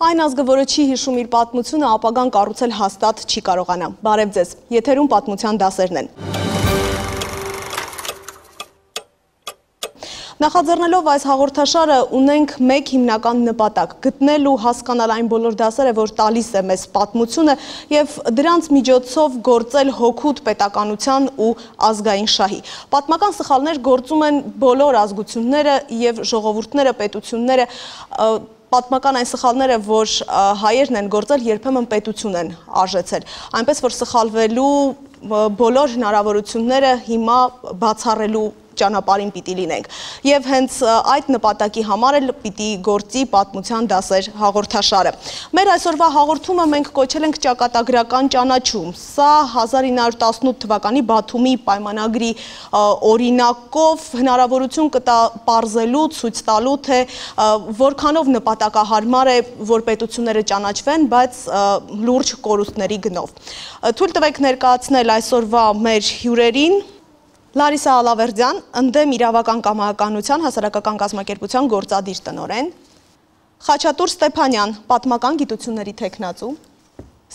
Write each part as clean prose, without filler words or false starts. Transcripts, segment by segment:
Այն ազգը, որը չի հիշում իր պատմությունը, ապագան կառուցել հաստատ չի կարողանա։ Բարև ձեզ, եթերում պատմության դասերն են։ Նախաձեռնելով այս հաղորդաշարը ունենք մեկ հիմնական նպատակ՝ գտնել ու հասկանալ այն բոլոր դասերը, որ տալիս է մեզ պատմությունը և դրանց միջոցով գործել հօգուտ պետականության ու ազգային շահի։ Պատմական սխալներ գործում են բոլոր ազգությունները և ժողովուրդները, պետությունները, պատմական այն սխալները, որ հայերն են գործել, երբեմն պետություն են արժեցել, այնպես որ սխալվելու բոլոր հնարավորությունները հիմա բացառելու ճանապարհին պիտի լինենք։ Եվ հենց այդ նպատակի համար էլ պիտի գործի պատմության դասեր հաղորդաշարը։ Մեր այսօրվա հաղորդումը մենք կոչել ենք ճակատագրական ճանաչում։ Սա 1918 թվականի Բաթումի պայմանագրի օրինակով հնարավորություն կտա պարզելու, ցույց տալու, թե որքանով նպատակահարմար է, որ պետությունները ճանաչվեն, բայց լուրջ կորուստների գնով։ Թույլ տվեք ներկայացնել այսօրվա մեր հյուրերին. Լարիսա Ալավերդյան, ընդդեմ իրավական կամայականության հասարակական կազմակերպության գործադիր տնօրեն, Խաչատուր Ստեփանյան, պատմական գիտությունների թեկնածու,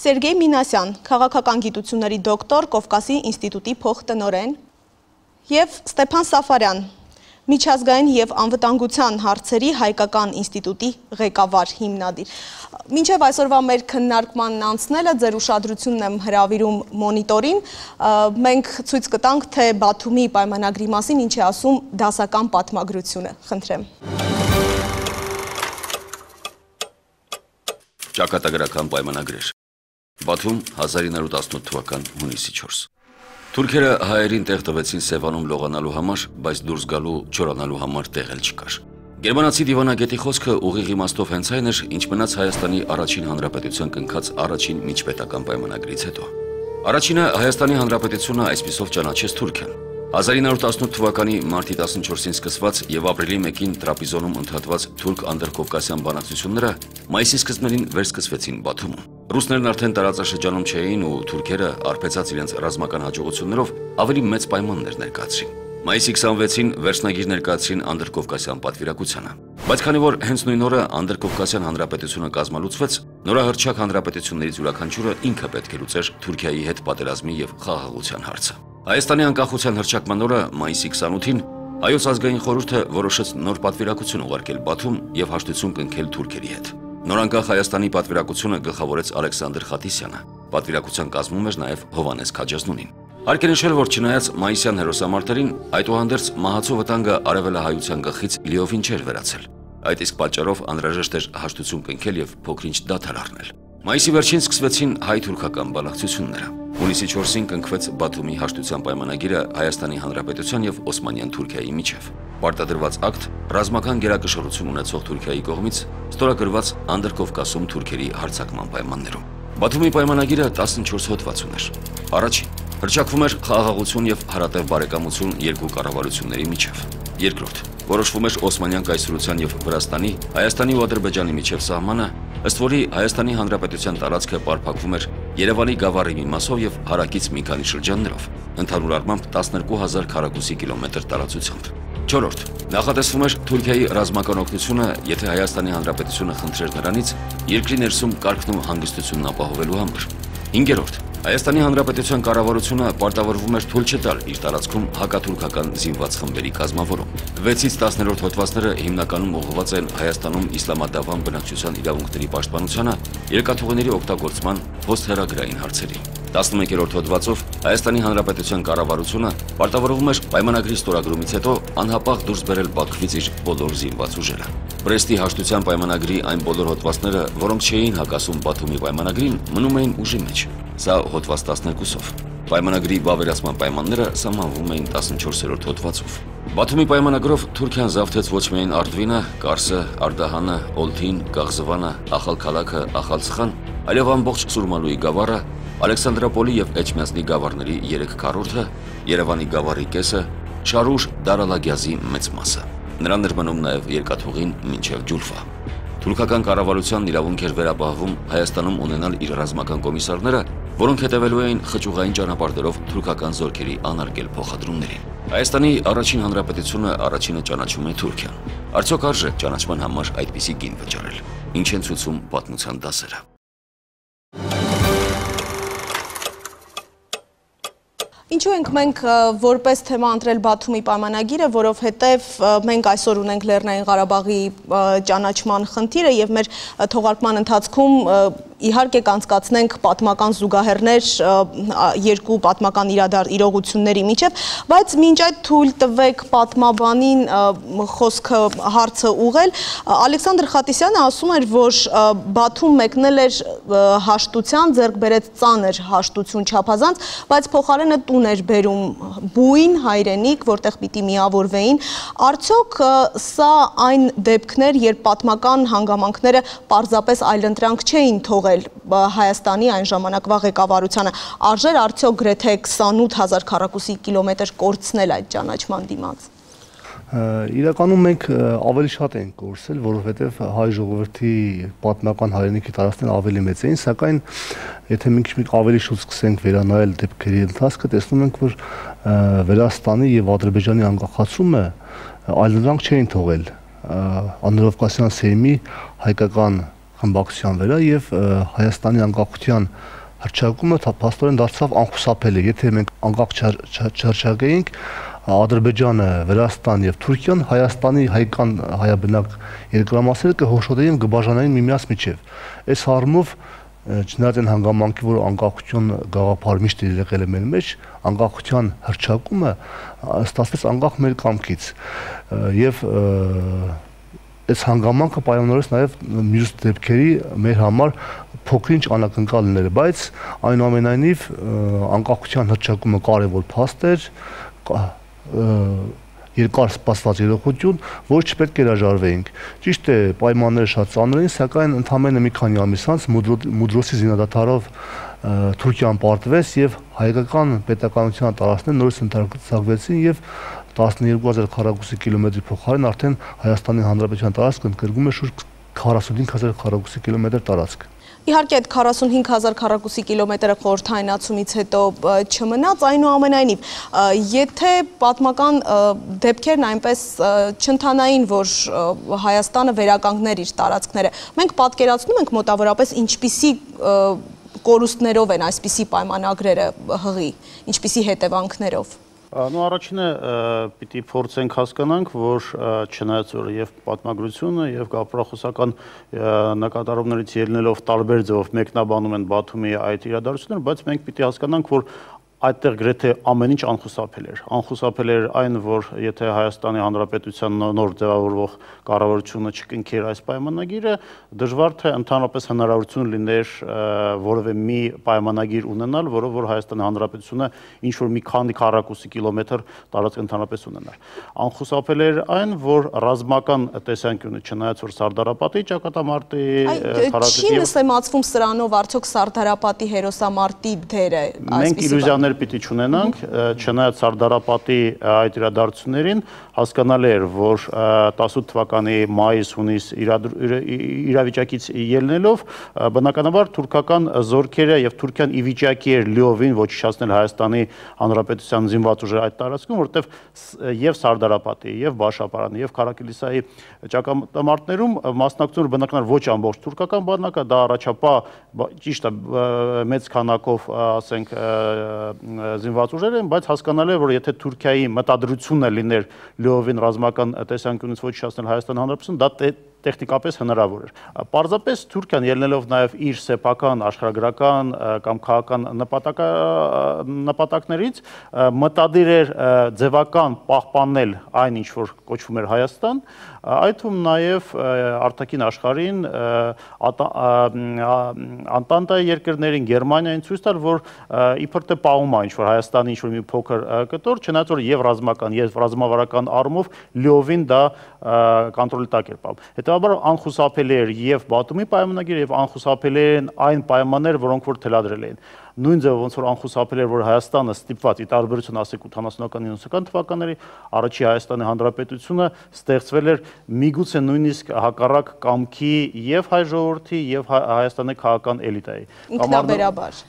Սերգեյ Մինասյան, քաղաքական գիտությունների դոկտոր, Կովկասի ինստիտուտի փոխտնօրեն և Ստեփան Սաֆարյան, միջազգային և անվտանգության հարցերի հայկական ինստիտուտի ղեկավար հիմնադիր։ Մինչև այսօրվա մեր քննարկմանն անցնելը ձեր ուշադրությունն եմ հրավիրում մոնիտորին, մենք ցույց կտանք, թե Բաթումի պայմանագրի մասին ինչ է ասում դասական պատմագրությունը։ Խնդրեմ։ Ճակատագրական պայմանագրեր։ Բաթում 1918 թվական հունիսի 4։ Թուրքերը հայերին տեղ տվեցին Սևանում լողանալու համար, բայց դուրս գալու չորանալու համար տեղ էլ չկար։ Գերմանացի դիվանագետի խոսքը ուղիղ իմաստով հենց այն էր, ինչ մնաց Հայաստանի առաջին հանրապետության կնքած առաջին միջպետական պայմանագրից հետո։ Առաջինը Հայաստանի հանրապետությունը այսպիսով ճանաչեց Թուրքիան։ 1918 թվականի մարտի 14-ին սկսված և ապրիլի 1-ին Տրապիզոնում ընդհատված թուրք-անդրկովկասյան բանակցությունները մայիսի սկզբներին վերսկսվեցին Բաթումում։ Ռուսներն արդեն տարածաշրջանում չէին ու թուրքերը, արբեցած իրենց ռազմական հաջողություններով, ավելի մեծ պայմաններ ներկայացրին։ Մայիսի 26-ին վերջնագիր ներկայացրին Անդրկովկասյան պատվիրակությանը։ Բայց քանի որ հենց նույն օրը Անդրկովկասյան հանրապետությունը կազմալուծվեց, նորահռչակ հանրապետություններից յուրաքանչյուրը ինքը պետք է լուծեր Թուրքիայի հետ պատերազմի և խաղաղության հարցը։ Հայաստանի անկախության հռչակման օրը մայիսի 28-ին Հայոց ազգային խորհուրդը որոշեց նոր պատվիրակություն ուղարկել Բաթում և հաշտություն կնքել թուրքերի հետ։ Նորանկախ Հայաստանի պատվիրակությունը գլխավորեց Ալեքսանդր Խատիսյանը։ Պատվիրակության կազմում էր նաև Հովհաննես Քաջազնունին։ Հարկ է նշել, որ չնայած մայիսյան հերոսամարտերին, այդուհանդերձ մահացու վտանգը արևելահայության գլխից լիովին չէր վերացել։ Այդ իսկ պատճառով անհրաժեշտ էր հաշտություն կնքել և փոքր-ինչ դադար առնել։ Մայիսի վերջին սկսվեցին հայ-թուրքական բանակցությունները։ Հունիսի 4-ին կնքվեց Բաթումի հաշտության պայմանագիրը Հայաստանի Հանրապետության և Օսմանյան Թուրքիայի միջև։ Պարտադրված ակտ ռազմական գերակշռություն ունեցող Թուրքիայի կողմից ստորագրված Անդրկովկասում թուրքերի հարձակման պայմաններում։ Բաթումի պայմանագիրը 14 հոդված ուներ։ Առաջին, հռչակվում էր խաղաղություն և հարատև բարեկամություն երկու կառավարությունների միջև։ Երկրորդ, որոշվում էր Օսմանյան կայսրության և Վրաստանի, Հայաստանի ու Ադրբեջանի միջև սահմանը, ըստ որի Հայաստանի Հանրապետության տարածքը պարփակվում էր Երևանի գավառի մի մասով և հարակից մի քանի շրջաններով, ընդհանուր առմամբ 12,000 քառակուսի կիլոմետր տարածությամբ։ Չորրորդ, նախատեսվում էր Թուրքիայի ռազմական օգնությունը, եթե Հայաստանի Հանրապետությունը խնդրեր նրանից երկրի ներսում կարգն ու հանգստությունն ապահովելու համար։ Հինգերորդ, Հայաստանի Հանրապետության կառավարությունը պարտավորվում էր թույլ չտալ իր տարածքում հակաթուրքական զինված խմբերի կազմավորում։ 6-ից 10-րդ հոդվածները հիմնականում ուղղված են Հայաստանում իսլամադավան բնակչության իրավունքների պաշտպանությանը, երկաթուղիների օգտագործման հոստ-հեռագրային հարցերին։ 11-րդ հոդվածով Հայաստանի Հանրապետության կառավարությունը պարտավորվում էր պայմանագրի ստորագրումից հետո անհապաղ դուրս բերել Բաքվից իր բոլոր զինված ուժերը։ Բրեստի հաշտության պայմանագրի այն բոլոր հոդվածները, որոնք չէին հակասում Բաթումի պայմանագրին, մնում էին ուժի մեջ։ Սա հոդված 12-ով։ Պայմանագրի վավերացման պայմանները սահմանվում էին 14-րդ հոդվածով։ Բաթումի պայմանագրով Թուրքիան զավթեց ոչ միայն Արդվինը, Կարսը, Արդահանը, Օլթին, Կաղզվանը, Ախալքալաքը, Ախալցխան, այլև ամբողջ Սուրմալուի գավառը, Ալեքսանդրապոլի և Էջմիածնի գավառների 3/4-ը, Երևանի գավառի կեսը, Շարուշ Դարալագյազի մեծ մասը։ Նրան էր մնում նաև երկաթուղին մինչև Ջուլֆա։ Թուրքական կառավարությանն իրավունք էր վերապահվում Հայաստանում ունենալ իր ռազմական կոմիսարները, որոնք հետևելու էին խճուղային ճանապարհներով թուրքական զորքերի անարգել փոխադրումներին։ Հայաստանի առաջին հանրապետությունը առաջինը ճանաչում է Թուրքիան։ Արդյոք արժե ճանաչման համար այդպիսի գին վճարել։ ինչ են ցույցում պատմության դասերը։ Ինչու ենք մենք որպես թեմա ընտրել Բաթումի պայմանագիրը, որովհետև մենք այսօր ունենք Լեռնային Ղարաբաղի ճանաչման խնդիրը եւ մեր թողարկման ընթացքում իհարկե կանցկացնենք պատմական զուգահեռներ երկու պատմական իրողությունների միջև, բայց մինչ այդ թույլ տվեք պատմաբանին խոսքը հարցը ուղղել։ Ալեքսանդր Խատիսյանը ասում էր, որ Բաթում մեկնել էր հաշտության, ձեռք բերեց ծանր հաշտություն չափազանց, բայց փոխարենը տուն էր բերում բույն, հայրենիք, որտեղ պիտի միավորվեին։ Արդյոք սա այն դեպքներ, երբ պատմական հանգամանքները պարզապես այլընտրանք չէին թողել Հայաստանի այն ժամանակվա ղեկավարությանը, արժեր արդյոք գրեթե 28,000 քառակուսի կիլոմետր կորցնել այդ ճանաչման դիմաց։ Իրականում մենք ավելի շատ ենք կորցրել, որովհետև հայ ժողովրդի պատմական հայրենիքի տարածքները ավելի մեծ էին, սակայն եթե մենք ավելի շուտ սկսենք վերանայել դեպքերի ընթացքը, տեսնում ենք, որ Վրաստանի եւ Ադրբեջանի անկախացումը այլընտրանք չէին թողել Անդրկովկասյան Սեյմի հայկական խմբակցության վրա եւ Հայաստանի անկախության հռչակումը փաստորեն դարձավ անխուսափելի։ Եթե մենք անկախ չհռչակեինք, Ադրբեջանը, Վրաստան եւ Թուրքիան Հայաստանի հայկական հայաբնակ երկրամասերը կհոշոտեին կբաժանային միմյանց միջև։ Այս առումով չնայած այն հանգամանքի, որ անկախություն գաղափարը միշտ եղել է մեր մեջ, անկախության հռչակումը ստացվեց անկախ մեր կամքից եւ այս հանգամանքը պայմանավորեց նաև մյուս դեպքերի մեր համար փոքրինչ անակնկալ լինելը, բայց այնուամենայնիվ անկախության հռչակումը կարևոր փաստ էր, երկար սպասված իրողություն, որ չպետք է հրաժարվեինք։ Ճիշտ է, պայմանները շատ ծանր էին, սակայն ընդամենը մի քանի ամիս անց Մուդրոսի զինադատարով Թուրքիան պարտվեց եւ հայկական պետականության տարածքները նորից ընդարձակվեցին եւ 12,000 քառակուսի կիլոմետրի փոխարեն արդեն Հայաստանի Հանրապետության տարածքը ընդգրկում է շուրջ 45,000 քառակուսի կիլոմետր տարածք։ Իհարկե այդ 45,000 քառակուսի կիլոմետրը խորհրդայնացումից հետո չմնաց, այնուամենայնիվ, եթե պատմական դեպքերն այնպես չընթանային, որ Հայաստանը վերականգներ իր տարածքները, մենք պատկերացնում ենք մոտավորապես ինչպիսի կորուստներով են այսպիսի պայմանագրերը հղի, ինչպիսի հետևանքներով։ Առաջինը պիտի փորձենք հասկանանք, որ չնայած որ եւ պատմագրությունը եւ գաղափարախոսական նկատառումներից ելնելով տարբեր ձևով մեկնաբանում են Բաթումի այդ իրադարձությունները, բայց մենք պիտի հասկանանք, որ այդտեղ գրեթե ամեն ինչ անխուսափել էր։ Անխուսափել էր այն, որ եթե Հայաստանի Հանրապետության նոր ձևավորվող կառավարությունը չկնքեր այս պայմանագիրը, դժվար թե ընդհանրապես հնարավորություն լիներ որևէ մի պայմանագիր ունենալ, որով որ Հայաստանի Հանրապետությունը ինչ որ մի քանի քառակուսի կիլոմետր տարածք ընդհանրապես ունենար։ Անխուսափել էր այն, որ ռազմական տեսանկյունը չնայած որ Սարդարապատի ճակատամարտի Չի նսեմացվում սրանով արդյոք Սարդարապատի հերոսամարտի դերը այսպիսի պիտի չունենանք, չնայած Սարդարապատի այդ իրադարձություններին հասկանալի էր, որ 18 թվականի մայիս-հունիս իրավիճակից ելնելով բնականաբար թուրքական զորքերը եւ Թուրքիան ի վիճակի էր լիովին ոչնչացնել Հայաստանի Հանրապետության զինված ուժերը այդ տարածքում, որտեղ եւ Սարդարապատի եւ Բաշապարանի եւ Քարակիլիսայի ճակատամարտներում մասնակցությունը բնականաբար ոչ ամբողջ թուրքական բանակը, դա առաջապահ ճիշտ է մեծ քանակով, ասենք զինված ուժեր են, բայց հասկանալի է, որ եթե Թուրքիայի մտադրությունը լիներ լիովին ռազմական տեսանկյունից ոչնչացնել Հայաստանի Հանրապետությունը, դա տեխնիկապես հնարավոր էր։ Պարզապես Թուրքիան ելնելով նաև իր սեփական, աշխարհագրական կամ քաղաքական նպատակներից մտադիր էր ձևական պահպանել այն, ինչ որ կոչվում էր Հայաստան, այդ թվում նաև արտաքին աշխարհին, Անտանտայի երկրներին, Գերմանիային ցույց տալ, որ իբր թե պահում է ինչ որ Հայաստանի ինչ որ մի փոքր կտոր, չնայած որ եւ ռազմական, եւ ռազմավարական առումով լիովին դա կոնտրոլի տակ էր պահում։ Հետևաբար անխուսափելի էր եւ Բաթումի պայմանագիրը եւ անխուսափելի են այն պայմանները, որոնք որ թելադրել էին։ նույն ձևով ոնց որ անխուսափել էր, որ Հայաստանը ստիպված ի տարբերություն ասեք 80-ական 90-ական թվականների առաջի Հայաստանի Հանրապետությունը ստեղծվել էր միգուցե նույնիսկ հակառակ կամքի եւ հայ ժողովրդի եւ Հայաստանի քաղաքական էլիտայի։ Ինքնաբերաբար։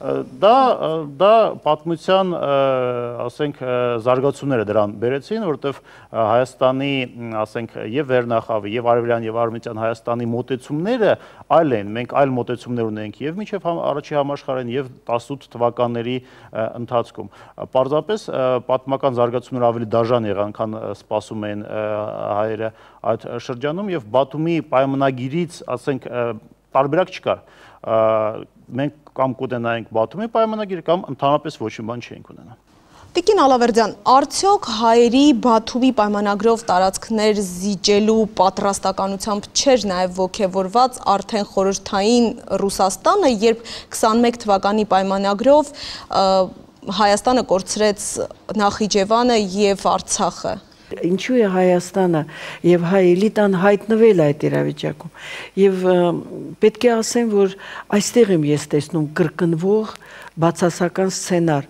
Դա պատմության, ասենք, զարգացումները դրան բերեցին, որովհետեւ Հայաստանի, ասենք, եւ Վերնախավի, եւ Արևելյան եւ Արևմտյան Հայաստանի մոտեցումները այլ են։ Մենք այլ մոտեցումներ ունենք եւ մինչեւ առաջի համաշխարհային եւ 18 թվականների ընթացքում։ Պարզապես պատմական զարգացումները ավելի դաժան եղան, քան սպասում են հայերը այդ շրջանում եւ Բաթումի պայմանագիրից, ասենք, տարբերակ չկար։ Մենք կամ կունենայինք Բաթումի պայմանագիրը կամ ընդհանրապես ոչ մի բան չենք ունենա։ Տիկին Ալավերդյան, արդյոք հայերի Բաթումի պայմանագրով տարածքներ զիջելու պատրաստականությամբ չէր նաև ոգևորված արդեն խորհրդային Ռուսաստանը, երբ 21 թվականի պայմանագրով Հայաստանը կորցրեց Նախիջևանը եւ Արցախը։ Ինչու է Հայաստանը եւ հայ էլիտան հայտնվել այդ իրավիճակում։ Եվ պետք է ասեմ, որ այստեղ եմ ես տեսնում կրկնվող բացասական սցենար,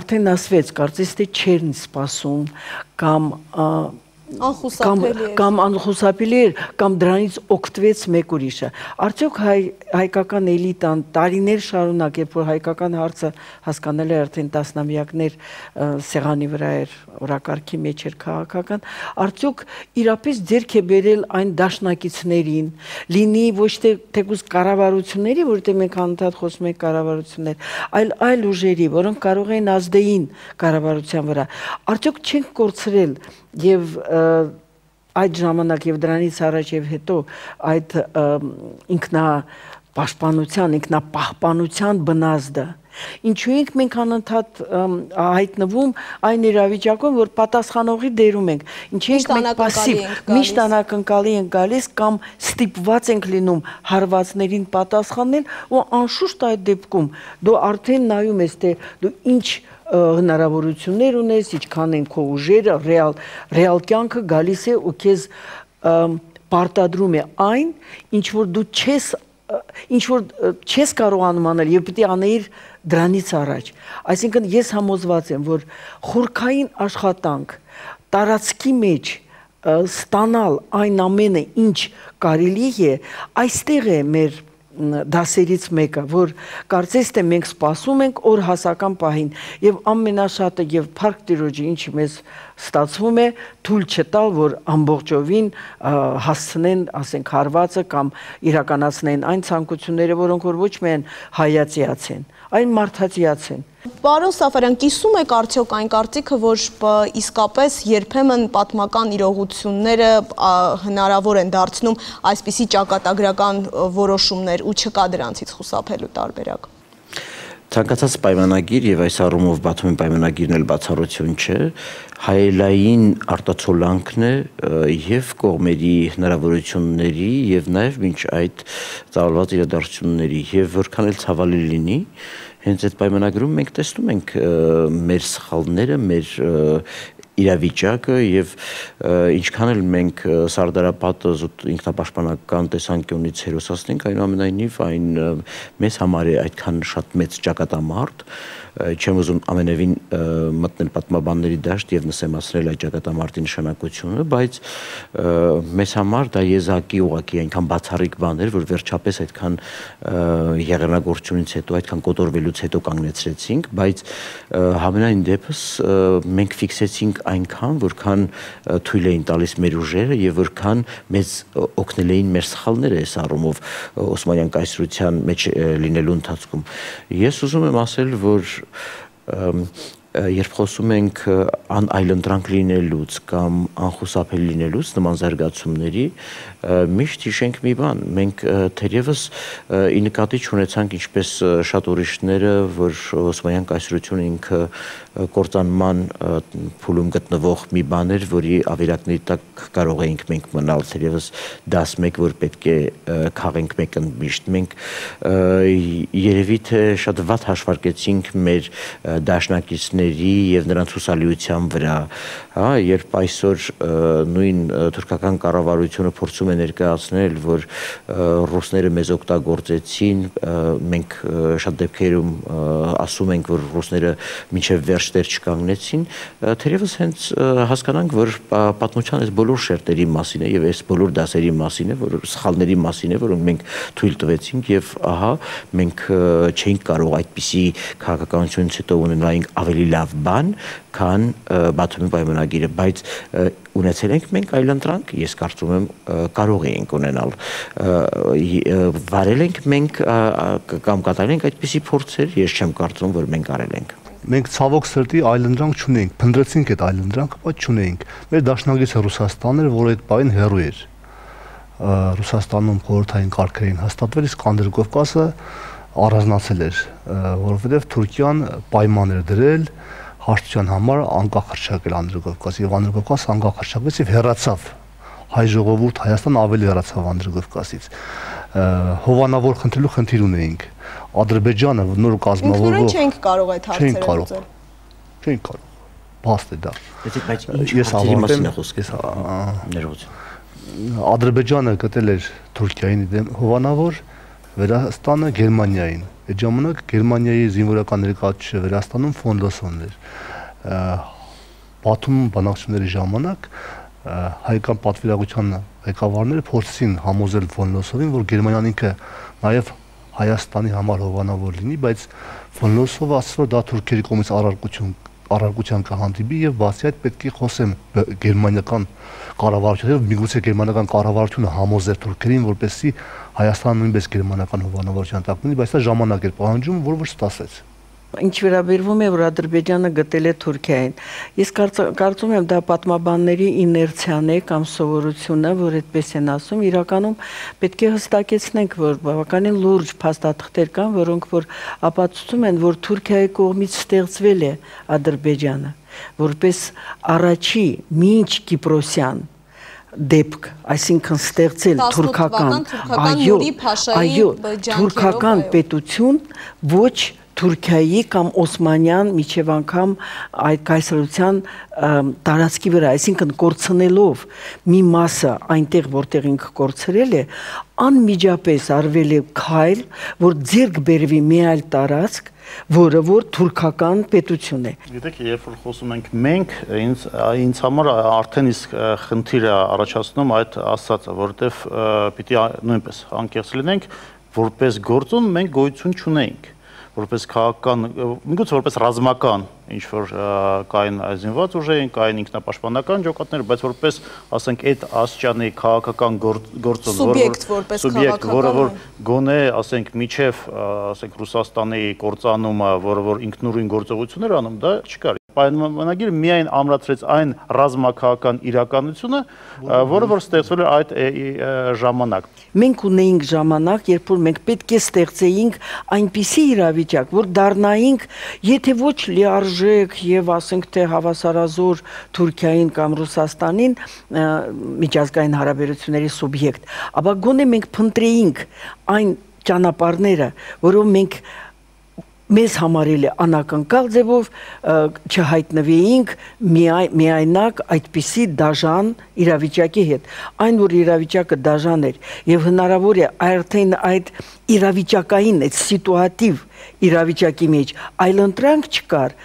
արդեն ասվեց, կարծես թե չերն սպասում կամ անխուսափելի էր, կամ դրանից օգտվեց մեկ ուրիշը։ Արդյոք հայկական էլիտան տարիներ շարունակ, երբ որ հայկական հարցը հասկանալի արդեն տասնամյակներ սեղանի վրա էր, օրակարգի մեջ էր քաղաքական, արդյոք իրապես ձեռք է բերել այն դաշնակիցներին, լինի ոչ թե թեկուզ կառավարությունների, որտեղ մենք անընդհատ խոսում ենք կառավարություններ, այլ ուժերի, որոնք կարող են ազդեին կառավարության վրա։ Արդյոք չենք կորցրել եւ այդ ժամանակ եւ դրանից առաջ եւ հետո այդ ինքնապաշտպանության, ինքնապահպանության բնազդը ինչու ենք մենք անընդհատ հայտնվում այն իրավիճակում, որ պատասխանողի դերում ենք, ինչի ենք մենք пассив, միշտ անակնկալի ենք գալիս կամ ստիպված ենք լինում հարվածներին պատասխանել ու անշուշտ այդ դեպքում դու արդեն նայում ես թե դու ինչ հնարավորություններ ունես, ինչքան են քո ուժերը, ռեալ կյանքը գալիս է ու քեզ պարտադրում է այն, ինչ որ չես կարողանում անել եւ պիտի անեիր դրանից առաջ։ Այսինքն ես համոզված եմ, որ խորքային աշխատանք տարածքի մեջ ստանալ այն ամենը, ինչ կարելի է, այստեղ է մեր դասերից մեկը, որ կարծես թե մենք սպասում ենք օր հասական պահին եւ ամենաշատը եւ Փարք Տիրոջի ինչի մեզ ստացվում է թույլ չտալ, որ ամբողջովին հասցնեն, ասենք, հարվածը կամ իրականացնեն այն ցանկությունները, որոնք որ ոչ միայն հայացիաց են, այլ մարդացիաց են։ Պարոն Սաֆարյան, կիսում եք արդյոք այն կարծիքը, որ իսկապես երբեմն պատմական իրողությունները հնարավոր են դարձնում այսպիսի ճակատագրական որոշումներ ու չկա դրանցից խուսափելու տարբերակ։ Ցանկացած պայմանագիր եւ այս առումով Բաթումի պայմանագիրն էլ բացառություն չէ, հայելային արտացոլանքն է եւ կողմերի հնարավորությունների եւ նաեւ մինչ այդ ծավալված իրադարձությունների եւ որքան էլ ցավալի լինի, հենց այդ պայմանագրում մենք տեսնում ենք մեր սխալները, մեր իրավիճակը եւ ինչքան էլ մենք Սարդարապետը զուտ ինքնապաշտպանական տեսանկյունից հերոսացնենք, այնուամենայնիվ այն մեզ համար է այդքան շատ մեծ ճակատամարտ, չեմ ուզում ամենևին մտնել պատմաբանների դաշտ եւ նսեմացնել այդ ճակատամարտի նշանակությունը, բայց մեզ համար դա եզակի ուղղակի այնքան բացառիկ բան էր, որ վերջապես այդքան եղեռնագործությունից հետո, այդքան կոտորվելուց հետո կանգնեցրեցինք, բայց համենայն դեպս մենք ֆիքսեցինք այնքան, որքան թույլ էին տալիս մեր ուժերը եւ որքան մեզ օգնել էին մեր սխալները այս առումով Օսմանյան կայսրության մեջ լինելու ընթացքում։ Ես ուզում եմ ասել, որ երբ խոսում ենք այլընտրանք լինելուց կամ անխուսափելի լինելուց նման զարգացումների, միշտ հիշենք մի բան, մենք թերևս ի նկատի չունեցանք ինչպես շատ ուրիշները, որ Օսմանյան կայսրությունը ինքը կործանման փուլում գտնվող մի բան էր, որի ավերակների տակ կարող էինք մենք մնալ, թերևս դաս մեկ, որ պետք է քաղենք մեկ ընդմիշտ։ Մենք երևի թե շատ վատ հաշվարկեցինք մեր դաշնակիցների թուրքերի եւ նրանց հուսալիության վրա, հա, երբ այսօր նույն թուրքական կառավարությունը փորձում է ներկայացնել, որ ռուսները մեզ օգտագործեցին, մենք շատ դեպքերում ասում ենք, որ ռուսները մինչև վերջ դեր չկանգնեցին, թերևս հենց հասկանանք, որ պատմության այս բոլոր շերտերի մասին է եւ այս բոլոր դասերի մասին է, որ սխալների մասին է, որոնք մենք թույլ տվեցինք եւ ահա մենք չէինք կարող այդպիսի քաղաքականությունից հետո ունենալ ավելի լավ բան, քան Բաթումի պայմանագիրը, բայց ունեցել ենք մենք այլընտրանք, ես կարծում եմ կարող էինք ունենալ, վարել ենք մենք կամ կատարել ենք այդպիսի փորձեր, ես չեմ կարծում, որ մենք արել ենք։ Մենք ցավոք սրտի այլընտրանք չունենք, փնտրեցինք այդ այլընտրանքը, բայց չունենք։ Մեր դաշնակիցը Ռուսաստանն էր, որ այդ բանին հեռու էր։ Ռուսաստանում խորհրդային կարգեր էին հաստատվել, իսկ Անդրկովկասը առանձնացել էր, որովհետև Թուրքիան պայման էր դրել հարթության համար անկախ Անդրկովկասը եւ Անդրկովկասը անկախ եւ հեռացավ։ Հայ ժողովուրդ Հայաստան ավելի հեռացավ Անդրկովկասից։ Հովանավոր խնդրելու խնդիր ունեինք։ Ադրբեջանը նոր կազմավորվող չենք կարող այդ հարցերը լուծել։ Չենք կարող։ Բաստ է դա։ Բայց ինչ մասին է խոսքը։ Ադրբեջանը գտել էր Թուրքիային դեմ հովանավոր, Վրաստանը Գերմանիային։ Այդ ժամանակ Գերմանիայի զինվորական ներկայացուցիչը Վրաստանում ֆոն Լոսոնն էր։ Բաթում բանակցությունների ժամանակ հայկական պատվիրակության ղեկավարները փորձեցին համոզել ֆոն Լոսովին, որ Գերմանիան ինքը նաև Հայաստանի համար հովանավոր լինի, բայց ֆոն Լոսովը ասաց, որ դա թուրքերի կողմից առարկության կհանդիպի եւ բացի այդ պետք է խոսեմ գերմանիական կառավարությունով, միգուցե գերմանիական կառավարությունը համոզեր թուրքերին, որպեսզի Հայաստանը նույնպես գերմանիական հովանավորության տակ մնի, բայց դա ժամանակ էր պահանջում, որը ոչ ստացվեց։ Ինչ վերաբերվում է, որ Ադրբեջանը գտել է Թուրքիային, ես կարծում եմ դա պատմաբանների իներցիան է կամ սովորությունը, որ այդպես են ասում, իրականում պետք է հստակեցնենք, որ բավականին լուրջ փաստաթղթեր կան, որոնք որ ապացուցում են, որ Թուրքիայի կողմից ստեղծվել է Ադրբեջանը, որպես առաջի մինչ Կիպրոսյան դեպք, այսինքն ստեղծել թուրքական, այո, թուրքական պետություն, ոչ Թուրքիայի կամ Օսմանյան միջև անգամ այդ կայսրության տարածքի վրա, այսինքն կորցնելով մի մասը այնտեղ, որտեղ ինքը կորցրել է, անմիջապես արվել է քայլ, որ ձեռք բերվի մի այլ տարածք, որը որ թուրքական պետություն է։ Գիտեք, երբ որ խոսում ենք մենք, ինձ համար արդեն իսկ խնդիրը առաջացնում այդ ասածը, որովհետև պիտի նույնպես անկեղծ լինենք, որպես գործոն մենք գոյություն չունենք, որպես քաղաքական, միգուցե որպես ռազմական, ինչ որ կային զինված ուժերին, կային ինքնապաշտպանական ջոկատներ, բայց որպես, ասենք, այդ աստիճանի քաղաքական գործոն, սուբյեկտ, որը որ գոնե, ասենք, միջև, ասենք, Ռուսաստանի կործանումը, որը որ ինքնուրույն գործողություններ անում, դա չկար։ Պայմանագիրը միայն ամրացրեց այն ռազմաքաղաքական իրականությունը, որը որ ստեղծվել էր այդ ժամանակ։ Մենք ունեինք ժամանակ, երբ որ մենք պետք է ստեղծեինք այնպիսի իրավիճակ, որ դառնայինք, եթե ոչ լիարժեք եւ ասենք թե հավասարազոր Թուրքիային կամ Ռուսաստանին միջազգային հարաբերությունների սուբյեկտ, ապա գոնե մենք փնտրեինք այն ճանապարհները, որով մենք մեզ համարել է անակնկալ ձևով չհայտնվեինք միայնակ այդպիսի դաժան իրավիճակի հետ։ Այն, որ իրավիճակը դաժան էր եւ հնարավոր է արդեն այդ իրավիճակային, այդ սիտուատիվ իրավիճակի մեջ այլընտրանք չկար,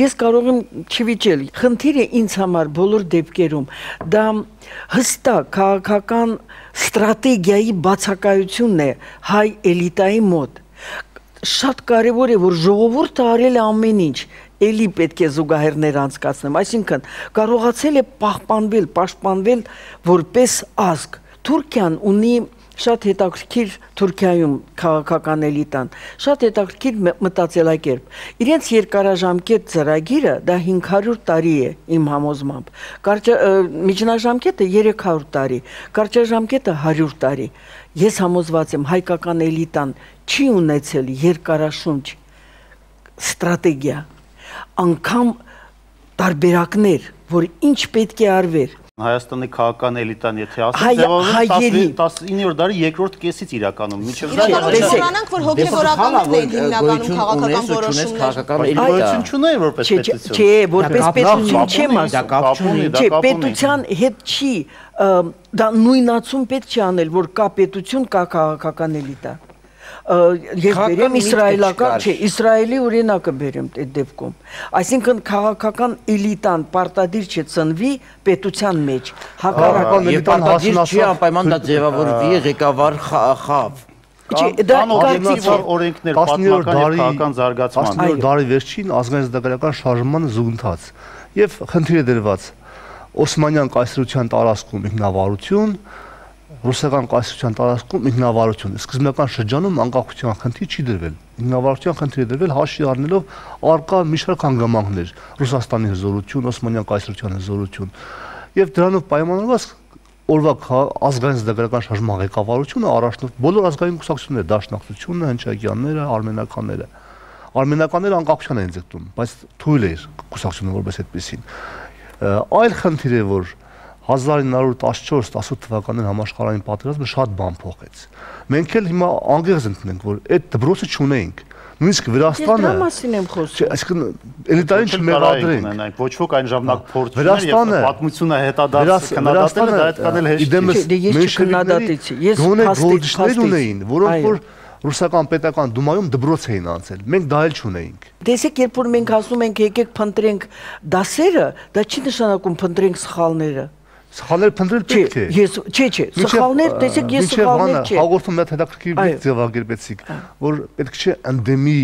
ես կարող եմ չվիճել։ Խնդիրը ինձ համար բոլոր դեպքերում դա հստակ քաղաքական ստրատեգիայի բացակայությունն է հայ էլիտայի մոտ։ Շատ կարևոր է, որ ժողովուրդը արել է ամեն ինչ, էլի պետք է զուգահեռներ անցկացնեմ, այսինքն կարողացել է պահպանվել, պաշտպանվել որպես ազգ։ Թուրքիան ունի շատ հետաքրքիր Թուրքիայում քաղաքական էլիտան, շատ հետաքրքիր մտածելակերպ։ Իրենց երկարաժամկետ ծրագիրը դա 500 տարի է իմ համոզմամբ։ Միջնաժամկետը 300 տարի, կարճաժամկետը 100 տարի։ Ես համոզված եմ հայկական էլիտան չի ունեցել երկարաշունչ ստրատեգիա, անգամ տարբերակներ, որ ինչ պետք է արվեր։ Հայաստանի քաղաքական էլիտան, եթե ասենք, 19-րդ դարի երկրորդ կեսից իրականում միջև Իրականանք, որ հոգևորականներն էին հիմնականում քաղաքական որոշումներ։ Գոյություն չունի որպես պետություն։ Չէ, որպես պետություն չեմ ասում։ Չէ, պետության հետ չի, դա նույնացում պետք չի անել, որ կա պետություն, կա քաղաքական էլիտա։ Ես բերեմ իսրայելական, չէ, Իսրայելի օրինակը բերեմ այդ դեպքում։ Այսինքն քաղաքական էլիտան պարտադիր չէ ծնվի պետության մեջ։ Քաղաքական էլիտան չի անպայման դա ձևավորվի ղեկավար խավ։ Չէ, դա օրենքներ պատմական եւ քաղաքական զարգացման։ 19-րդ դարի վերջին ազգայնազգայական շարժմանը զուգընթաց եւ խնդիրը դրված Օսմանյան կայսրության տարածքում ինքնավարություն, ռուսական կայսրության տարածքում ինքնավարություն։ Սկզբնական շրջանում անկախության խնդիր չի դրվել։ Ինքնավարության խնդիրը դրվել հաշվի առնելով արկա մի շարք հանգամանքներ՝ Ռուսաստանի հզորություն, Օսմանյան կայսրության հզորություն։ Եվ դրանով պայմանավորված օրվա ազգայնազգայական շարժման ղեկավարությունը առաջնորդ բոլոր ազգային կուսակցությունները, Դաշնակցությունը, Հնչակյանները, Արմենականները։ Արմենականները անկախության են ձգտում, բայց թույլ էր կուսակցությունը որպես այդպեսին։ Այլ խնդիր է, որ 1914-18 թվականներին համաշխարհային պատերազմը շատ բան փոխեց։ Մենք էլ հիմա անգեղծ ընկնենք, որ այդ դպրոցը չունեինք։ Նույնիսկ Վրաստանը դրա մասին եմ խոսում։ Այսինքն էլիտային չմեղադրենք։ Ոչ ոք այն ժամանակ փորձ ուներ եւ պատմությունը հետադարձ քննադատելը դա այդքան էլ հեշտ չէ։ Ես չքննադատեցի, ես փաստիչ ունեին, որոնք որ ռուսական պետական դումայում դպրոց էին անցել։ Մենք դա էլ չունեինք։ Տեսեք, երբ որ մենք ասում ենք եկեք փնտրենք դասերը, դա չի նշանակում փնտրենք սխալները։ Սխալներ փնտրել պետք է։ Չէ, սխալներ, տեսեք, ես սխալներ չէ։ Հաղորդում մի հատ հետաքրքիր ձևակերպեցիք, որ պետք չէ ընդդեմի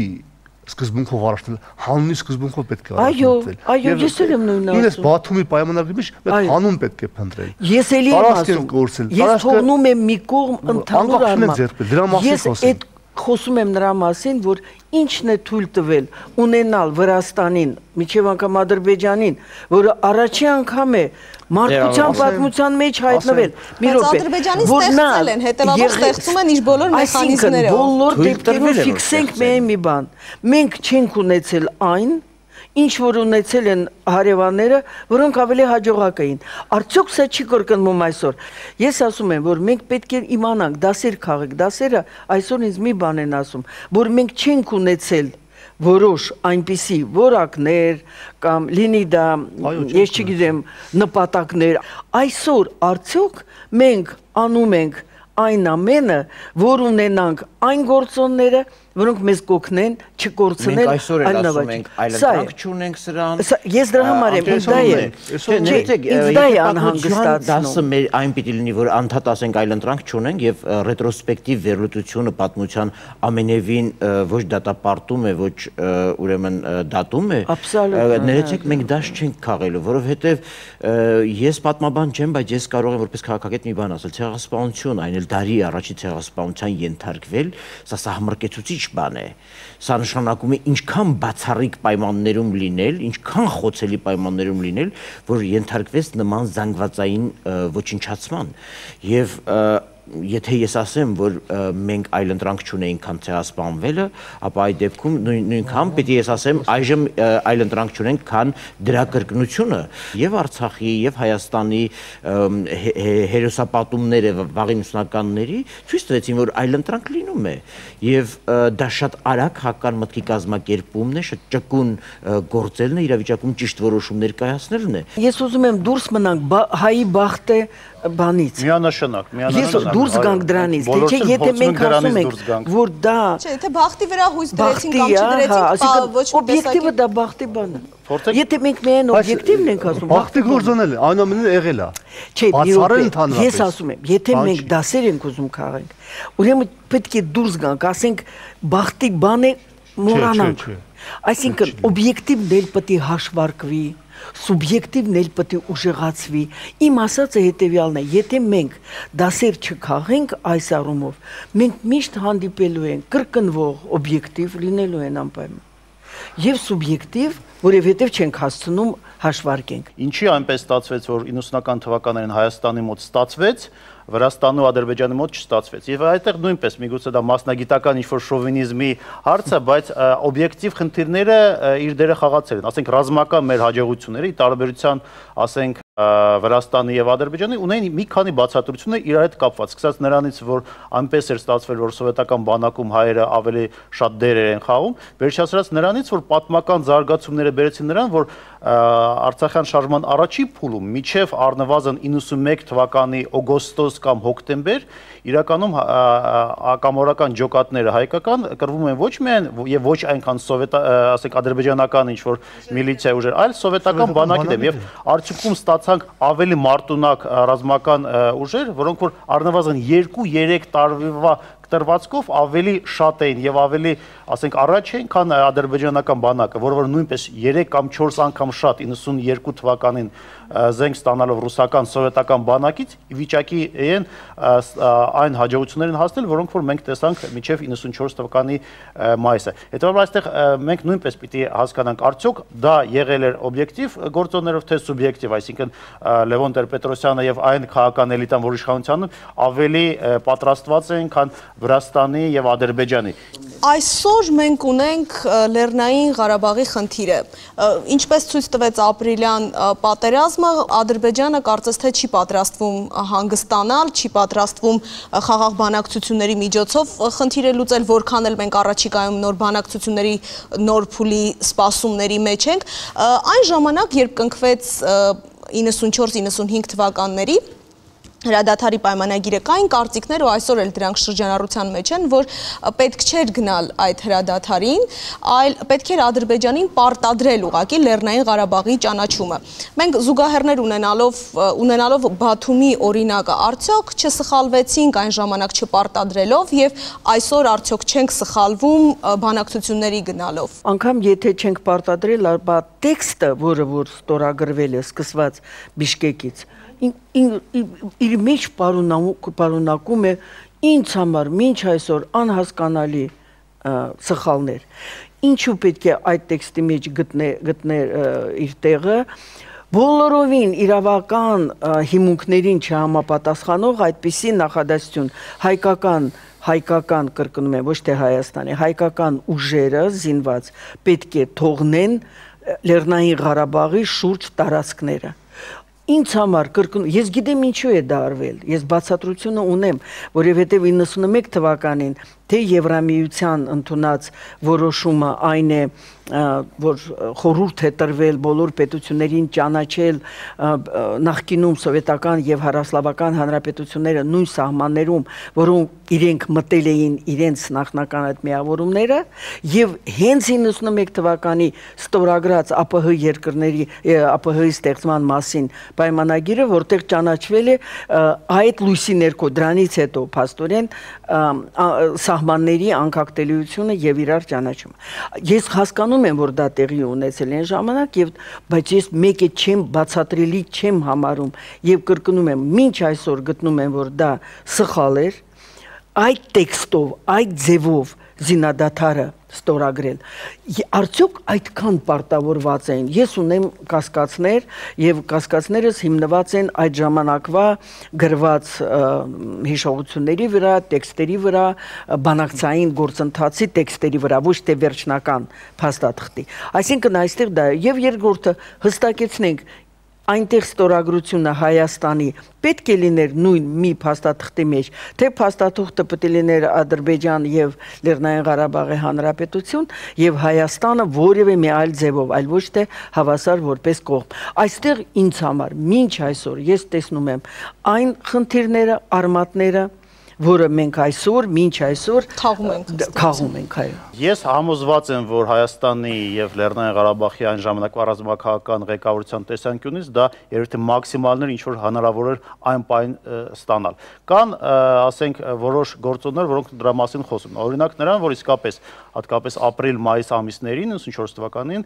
սկզբունքով առաջնել, հանունի սկզբունքով պետք է առաջնել։ Այո, ես էլ եմ նույնն ասում։ Նույնիսկ Բաթումի պայմանագրի մեջ մենք հանուն պետք է փնտրել։ Ես էլի եմ ասում։ Ես թողնում եմ մի կողմ ընդհանուր առմամբ։ Ես այդ խոսում եմ նրա մասին, որ ինչն է թույլ տվել ունենալ Վրաստանին, միջև անգամ Ադրբեջանին, որը առաջի անգամ է մարդկության պատմության մեջ հայտնվել։ Մի րոպե, Ադրբեջանին ստեղծել են, հետևաբար ստեղծում են իր բոլոր մեխանիզմները։ Բոլոր դեպքերում ֆիքսենք միայն մի բան։ Մենք չենք ունեցել այն, ինչ որ ունեցել են հարևանները, որոնք ավելի հաջողակ էին։ Արդյոք սա չի կրկնվում այսօր։ Ես ասում եմ, որ մենք պետք է իմանանք դասեր քաղեք, դասերը այսօր ինձ մի բան են ասում, որ մենք չենք ունեցել որոշ այնպիսի որակներ կամ լինի դա, ես չգիտեմ, նպատակներ։ Այսօր արդյոք մենք անում ենք այն ամենը, որ ունենանք այն գործոնները, որոնք մեզ կօգնեն չկորցնել Մենք այսօր էլ ասում ենք, այլընտրանք չունենք սրան։ Ես դրա համար եմ, ինձ դա է անհանգստացնում։ Դասը մեր այն պիտի լինի, որ անդադ ասենք այլընտրանք չունենք եւ ռետրոսպեկտիվ վերլուծությունը պատմության ամենևին ոչ դատապարտում է, ոչ ուրեմն դատում է։ Ներեցեք, մենք դաշ չենք քաղելու, որովհետեւ ես պատմաբան չեմ, բայց ես կարող եմ որպես քաղաքագետ մի բան ասել, ցեղասպանություն, այն էլ դարի առաջի ցեղասպանության ենթարկվել, սա սահմռկեցուցիչ բան է։ Սա նշանակում է ինչքան բացառիկ պայմաններում լինել, ինչքան խոցելի պայմաններում լինել, որ ենթարկվեց նման զանգվածային ոչնչացման։ Եվ եթե ես ասեմ, որ մենք այլընտրանք չունեինք, քան ցեղասպանվելը, ապա այդ դեպքում նույնքան պետք է ես ասեմ, այժմ այլընտրանք չունենք, քան դրա կրկնությունը եւ Արցախի եւ Հայաստանի հերոսապատումները վաղ 90-ականների ցույց տվեցին, որ այլընտրանք լինում է եւ դա շատ արագ հական մտքի կազմակերպումն է, շատ ճկուն գործելն է, իրավիճակում ճիշտ որոշումներ կայացնելն է։ Ես ուզում եմ դուրս մնանք հայի բախտե բանից։ Միանշանակ։ Ես դուրս գանք դրանից, թե չէ, եթե մենք ասում ենք, որ դա Չէ, եթե բախտի վրա հույս դրեցին կամ չդրեցին, ոչ մի օբյեկտիվը դա բախտի բան է։ Եթե մենք միայն օբյեկտիվն ենք ասում, բախտի գործոնել է, այնուամենայնիվ եղել է։ Չէ, ես ասում եմ, եթե մենք դասեր ենք ուզում քաղենք, ուրեմն պետք է դուրս գանք, ասենք բախտի բան է մոռանանք։ Այսինքն օբյեկտիվն էլ պետք է հաշվարկվի, սուբյեկտիվն էլ պետք է ուժեղացվի։ Իմ ասածը հետևյալն է, եթե մենք դասեր չքաղենք այս առումով, մենք միշտ հանդիպելու ենք կրկնվող օբյեկտիվ լինելու են անպայման եւ սուբյեկտիվ, որովհետեւ չենք հասցնում հաշվարկենք։ Ինչի այնպես ստացվեց, որ 90-ական թվականներին Հայաստանի մոտ ստացվեց, Վրաստանի ու Ադրբեջանի մոտ չստացվեց։ Եվ այդտեղ նույնպես միգուցե դա մասնագիտական ինչ-որ շովինիզմի հարց է, բայց օբյեկտիվ խնդիրները իր դերը խաղացել են։ Ասենք ռազմական մեր հաջողությունները ի տարբերության, ասենք Վրաստանի եւ Ադրբեջանի ունեն մի քանի բացատրություններ իրար հետ կապված, սկսած նրանից, որ այնպես էր ստացվել, որ սովետական բանակում հայերը ավելի շատ դերեր են խաղում, վերջացրած նրանից, որ պատմական զարգացումները բերեցին նրան, որ Արցախյան շարժման առաջի փուլում միջև առնվազն 91 թվականի օգոստոս կամ հոկտեմբեր իրականում կամորական ջոկատները հայկական կրվում են ոչ միայն եւ ոչ այնքան ասենք ադրբեջանական ինչ որ միլիցիա ուժեր, այլ սովետական բանակի դեմ եւ արդյունքում ստացանք ավելի մարտունակ ռազմական ուժեր, որոնք որ առնվազն 2-3 տարվա տրվածքով ավելի շատ էին եւ ավելի, ասենք, առաջ էին, քան ադրբեջանական բանակը, որը որ նույնպես 3 կամ 4 անգամ շատ 92 թվականին զենք ստանալով ռուսական սովետական բանակից վիճակի են այն հաջողություններին հասնել, որոնք որ մենք տեսանք մինչև 94 թվականի մայիսը։ Հետևաբար այստեղ մենք նույնպես պիտի հասկանանք, արդյոք դա եղել էր օբյեկտիվ գործոններով, թե սուբյեկտիվ, այսինքն Լևոն Տեր-Պետրոսյանը եւ այն քաղաքական էլիտան, որ իշխանությանը ավելի պատրաստված են, քան Վրաստանի եւ Ադրբեջանի։ Այսօր մենք ունենք Լեռնային Ղարաբաղի խնդիրը։ Ինչպես ցույց տվեց ապրիլյան պատերազմը, Ադրբեջանը կարծես թե չի պատրաստվում հանգստանալ, չի պատրաստվում խաղաղ բանակցությունների միջոցով խնդիրը լուծել, որքան էլ մենք առաջիկայում նոր բանակցությունների նոր փուլի սպասումների մեջ ենք։ Այն ժամանակ, երբ կնքվեց 94-95 թվականների հրադադարի պայմանագիրը, կային կարծիքներ ու այսօր էլ դրանք շրջանառության մեջ են, որ պետք չէր գնալ այդ հրադադարին, այլ պետք էր Ադրբեջանին պարտադրել ուղղակի Լեռնային Ղարաբաղի ճանաչումը։ Մենք զուգահեռներ ունենալով Բաթումի օրինակը, արդյոք չսխալվեցինք այն ժամանակ չպարտադրելով եւ այսօր արդյոք չենք սխալվում բանակցությունների գնալով։ Անկամ եթե չենք պարտադրել, ապա տեքստը, որը որ ստորագրվել է սկսված Բիշկեկից, իր մեջ պարունակում է ինձ համար մինչ այսօր անհասկանալի սխալներ։ Ինչու պետք է այդ տեքստի մեջ գտներ իր տեղը, բոլորովին իրավական հիմունքներին չհամապատասխանող այդպիսի նախադասություն հայկական կրկնում եմ, ոչ թե Հայաստանի, հայկական ուժերը զինված պետք է թողնեն Լեռնային Ղարաբաղի շուրջ տարածքները։ Ինձ համար կրկնում, ես գիտեմ ինչու է դա արվել, ես բացատրությունը ունեմ, որովհետև 91 թվականին թե Եվրամիության ընդունած որոշումը այն է, որ խորհուրդ է տրվել բոլոր պետություններին ճանաչել նախկինում սովետական եւ հարավսլավական հանրապետությունները նույն սահմաններում, որոնք իրենք մտել էին իրենց նախնական այդ միավորումները եւ հենց 91 թվականի ստորագրած ԱՊՀ երկրների ԱՊՀ-ի ստեղծման մասին պայմանագիրը, որտեղ ճանաչվել է այդ լույսի ներքո դրանից հետո փաստորեն սահմանների անկախտելիությունը եւ իրար ճանաչումը։ Ես հասկանում եմ, որ դա տեղի ունեցել են ժամանակ, բայց ես մեկը չեմ բացատրելի չեմ համարում եւ կրկնում եմ, մինչ այսօր գտնում եմ, որ դա սխալ էր, այդ տեքստով, այդ ձևով զինադադարը ստորագրել։ Արդյոք այդքան պարտավորված էին։ Ես ունեմ կասկածներ եւ կասկածներս հիմնված են այդ ժամանակվա գրված հիշողությունների վրա, տեքստերի վրա, բանակցային գործընթացի տեքստերի վրա, ոչ թե վերջնական փաստաթղթի։ Այսինքն այստեղ դա եւ երկրորդը հստակեցնենք այնտեղ ստորագրությունը Հայաստանի պետք է լիներ նույն մի փաստաթղթի մեջ, թե փաստաթուղթը պետք է լիներ Ադրբեջան եւ Լեռնային Ղարաբաղի Հանրապետություն եւ Հայաստանը որևէ մի այլ ձևով, այլ ոչ թե հավասար որպես կողմ։ Այստեղ ինձ համար մինչ այսօր ես տեսնում եմ այն խնդիրները, արմատները, որը մենք այսօր, մինչ այսօր խաղում ենք, այո։ Ես համոզված եմ, որ Հայաստանի եւ Լեռնային Ղարաբաղի այն ժամանակվա ռազմաքաղաքական ղեկավարության տեսանկյունից դա երբ մաքսիմալներ ինչ որ հնարավոր էր այն պայն ստանալ։ Կան, ասենք, որոշ գործոններ, որոնք դրա մասին խոսում են։ Օրինակ նրան, որ իսկապես հատկապես ապրիլ-մայիս ամիսներին 94 թվականին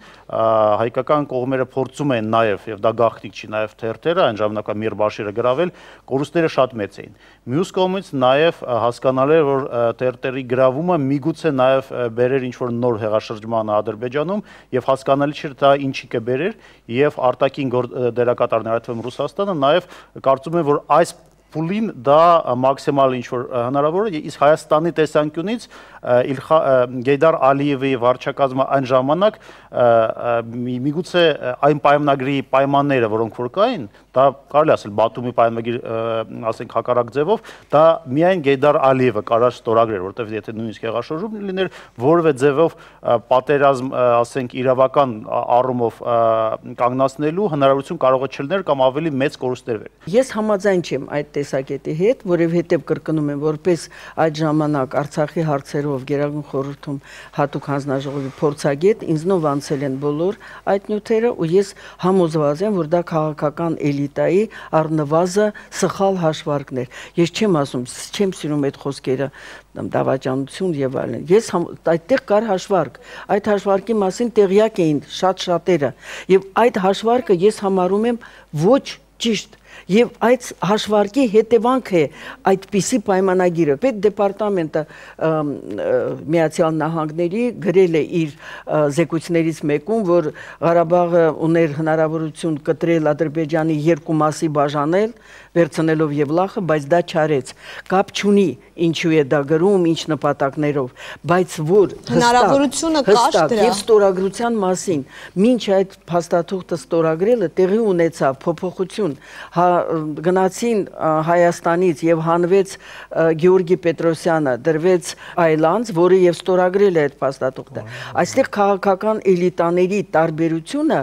հայկական կողմերը փորձում են նաեւ եւ դա գաղտնիք չի նաեւ թերթերը այն ժամանակվա Միրբաշիրը գրավել, կորուստները շատ մեծ էին։ Մյուս կողմից նաեւ հասկանալ էր, որ թերթերի գրավումը միգուցե նաեւ բերեր ինչ որ նոր հեղաշրջման Ադրբեջանում եւ հասկանալի չէր դա ինչի կբերեր եւ արտաքին դերակատարները, այդ թվում Ռուսաստանը նաեւ կարծում են, որ այս փուլին դա մաքսիմալ ինչ որ հնարավոր է, իսկ Հայաստանի տեսանկյունից Գեյդար Ալիևի վարչակազմը այն ժամանակ միգուցե այն պայմանագրի պայմանները, որոնք որ կային, դա կարելի ասել Բաթումի պայմանագիր, ասենք հակառակ ձևով, դա միայն Գեյդար Ալիևը կարող ստորագրեր, որտեղ եթե նույնիսկ հեղաշրջում լիներ, որևէ ձևով պատերազմ, ասենք իրավական առումով կանգնացնելու հնարավորություն կարող է չլիներ կամ ավելի մեծ կորուստներ վեր։ Ես համաձայն չեմ այդ տեսակետի հետ, որովհետև կրկնում եմ, որպես այդ ժամանակ Արցախի հարցերով Գերագույն խորհրդում հատուկ հանձնաժողովի փորձագետ, ինձնով անցել են բոլոր այդ նյութերը ու ես համոզված եմ, որ դա քաղաքական էլիտայի առնվազն սխալ հաշվարկներ։ Ես չեմ ասում, չեմ սիրում այդ խոսքերը, դավաճանություն եւ այլն։ Ես այդտեղ կար հաշվարկ։ Այդ հաշվարկի մասին տեղյակ էին շատերը եւ այդ հաշվարկը ես համարում եմ ոչ ճիշտ եւ այդ հաշվարկի հետևանք է այդպիսի պայմանագիրը։ Պետդեպարտամենտը Միացյալ Նահանգների գրել է իր զեկույցներից մեկում, որ Ղարաբաղը ուներ հնարավորություն կտրել Ադրբեջանի երկու մասի բաժանել, վերցնելով Եվլախը, բայց դա չարեց։ Կապ չունի ինչու է դա գրում, ինչ նպատակներով, բայց որ հնարավորությունը կար դրա եւ ստորագրության մասին, մինչ այդ փաստաթուղթը ստորագրելը տեղի ունեցավ փոփոխություն, գնացին Հայաստանից եւ հանվեց Գեորգի Պետրոսյանը, դրվեց Այլանդս, որը եւ ստորագրել է այդ փաստաթուղթը։ Այստեղ քաղաքական էլիտաների տարբերությունը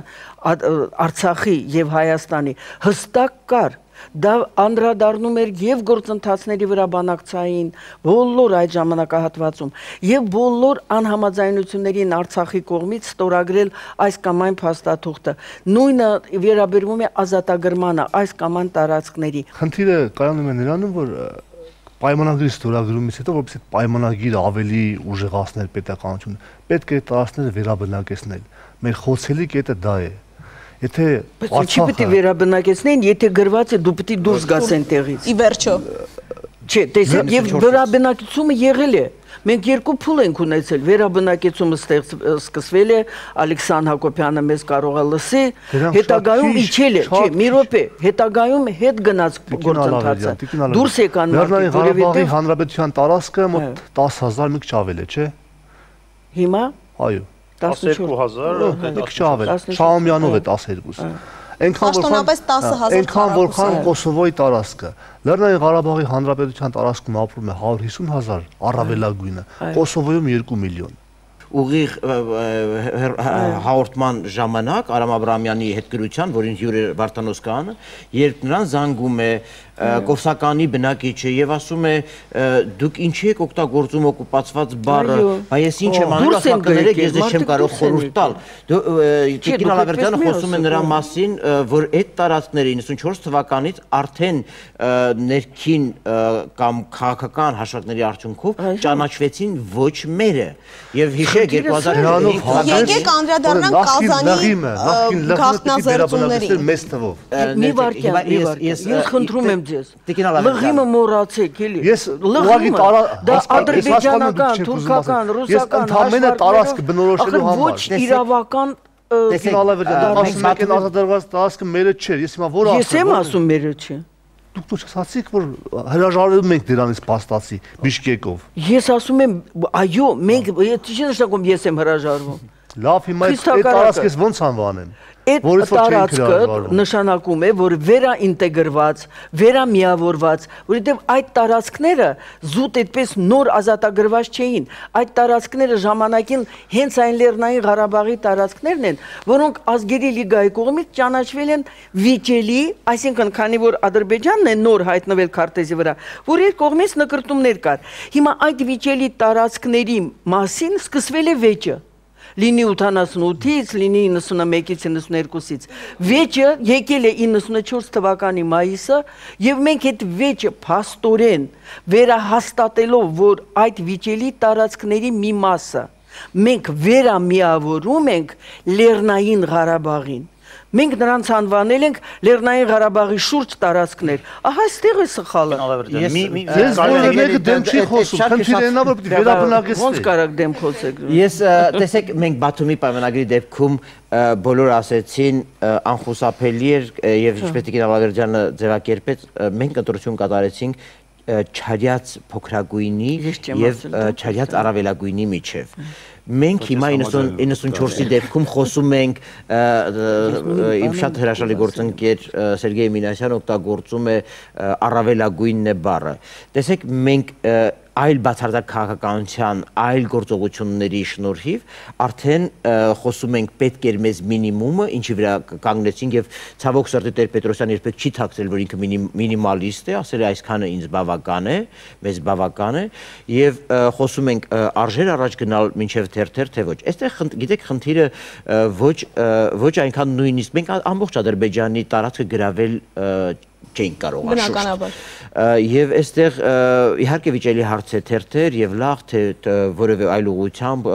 Արցախի եւ Հայաստանի հստակ կար։ Դա անդրադառնում էր եւ գործընթացների վրա բանակցային բոլոր այդ ժամանակահատվածում եւ բոլոր անհամաձայնություններին Արցախի կողմից ստորագրել այս կամ այն փաստաթուղթը։ Նույնը վերաբերվում է ազատագրմանը այս կամ այն տարածքների։ Խնդիրը կայանում է նրանում, որ պայմանագրի ստորագրումից հետո, որպես այդ պայմանագիրը ավելի ուժեղացներ պետականությունը, պետք է տարածքները վերաբնակեցնել։ Մեր խոցելի կետը դա է։ Եթե Ինչի՞ պետք է վերաբնակեցնեն, եթե գրված է դու պետք է դուրս գաս այնտեղից։ Ի վերջո։ Չէ, տեսեք, եւ վերաբնակեցումը եղել է։ Մենք երկու փուլ ենք ունեցել, վերաբնակեցումը սկսվել է, Ալեքսան Հակոբյանը մեզ կարող է լսի, հետագայում իջել է, չէ, մի րոպե, հետագայում հետ գնաց գործընթացը։ Դուրս եկան մարդիկ, Ղարաբաղի Հանրապետության տարածքը մոտ 10000 մի քիչ ավել է, չէ։ Հիմա։ Այո։ 12000 մի քիչ ավել, Շահումյանով է 12-ը։ Այնքան որքան Կոսովոյի տարածքը։ Լեռնային Ղարաբաղի Հանրապետության տարածքում ապրում է 150,000 առավելագույնը, Կոսովոյում 2 միլիոն։ Ուղիղ հաղորդման ժամանակ Արամ Աբրահամյանի հետ գրության, որին հյուր է Վարդանոս Կահանը, երբ նրան զանգում է Կովսականի բնակիչը եւ ասում է դուք ինչի եք օգտագործում օկուպացված բառը, բայց ես ինչ եմ անում, ասակներեք, ես չեմ կարող խորհուրդ տալ։ Տիկին Ալավերդյանը խոսում է նրա մասին, որ այդ տարածքները 94 թվականից արդեն ներքին կամ քաղաքական հաշվարկների արդյունքով ճանաչվեցին ոչ մերը եւ հիշեք 2005 Եկեք անդրադառնանք Կազանի գաղտնազերծումներին մեծ թվով։ Մի վարքյան, ես խնդրում եմ Լղիմը մոռացեք, էլի։ Ես ուղղակի դա ադրբեջանական, թուրքական, ռուսական ընդհանրապես տարածքը բնորոշելու համար։ Ոչ իրավական Տիկին Ալավերդյան, ասում եք ազատագրված տարածքը մերը չէ, ես հիմա որ ասում։ Ես եմ ասում մերը չէ։ Դուք ասացիք, որ հրաժարվում ենք դրանից փաստացի Բիշկեկով։ Ես ասում եմ, այո, մենք չի նշանակում ես եմ հրաժարվում։ Լավ, հիմա այդ տարածքից ոնց անվանեմ։ Այդ տարածքը նշանակում է, որ վերաինտեգրված, վերամիավորված, որովհետև այդ տարածքները զուտ այդպես նոր ազատագրված չէին։ Այդ տարածքները ժամանակին հենց այն Լեռնային Ղարաբաղի տարածքներն են, որոնք ազգերի լիգայի կողմից ճանաչվել են վիճելի, այսինքն քանի որ Ադրբեջանն է նոր հայտնվել քարտեզի վրա, որ իր կողմից նկրտումներ կար։ Հիմա այդ վիճելի տարածքների մասին սկսվել է վեճը։ Լինի 88-ից, լինի 91-ից, 92-ից։ Վեճը եկել է 94 թվականի մայիսը եւ մենք այդ վեճը փաստորեն վերահաստատելով, որ այդ վիճելի տարածքների մի մասը մենք վերամիավորում ենք Լեռնային Ղարաբաղին։ Մենք նրանց անվանել ենք Լեռնային Ղարաբաղի շուրջ տարածքներ։ Ահա այստեղ է սխալը։ Ես որևէ մեկը դեմ չի խոսում, խնդիրը նա որ պիտի վերաբնակեցվի։ Ոնց կարաք դեմ խոսեք։ Ես տեսեք, մենք Բաթումի պայմանագրի դեպքում բոլոր ասեցին անխուսափելի էր եւ ինչպես Տիկին Ալավերդյանը ձևակերպեց, մենք ընտրություն կատարեցինք չարյաց փոքրագույնի եւ չարյաց առավելագույնի միջև։ Մենք հիմա 94-ի դեպքում խոսում ենք իմ շատ հրաշալի գործընկեր Սերգեյ Մինասյանը օգտագործում է առավելագույնն է բառը։ Տեսեք, մենք այլ բացարձակ քաղաքականության, այլ գործողությունների շնորհիվ արդեն խոսում ենք պետք էր մեզ մինիմումը, ինչի վրա կանգնեցինք եւ ցավոք սրտի Տեր-Պետրոսյանը երբեք չի թաքցրել, որ ինքը մինիմալիստ է, ասել է այսքանը ինձ բավական է, մեզ բավական է եւ խոսում ենք արժեր առաջ գնալ մինչեւ թերթեր թե ոչ։ Այստեղ գիտեք խնդիրը ոչ այնքան նույնիսկ մենք ամբողջ Ադրբեջանի տարածքը գրավել չենք կարող Բնականաբար։ Եվ այստեղ իհարկե վիճելի հարց է թերթեր եւ լավ թե որևէ այլ ուղղությամբ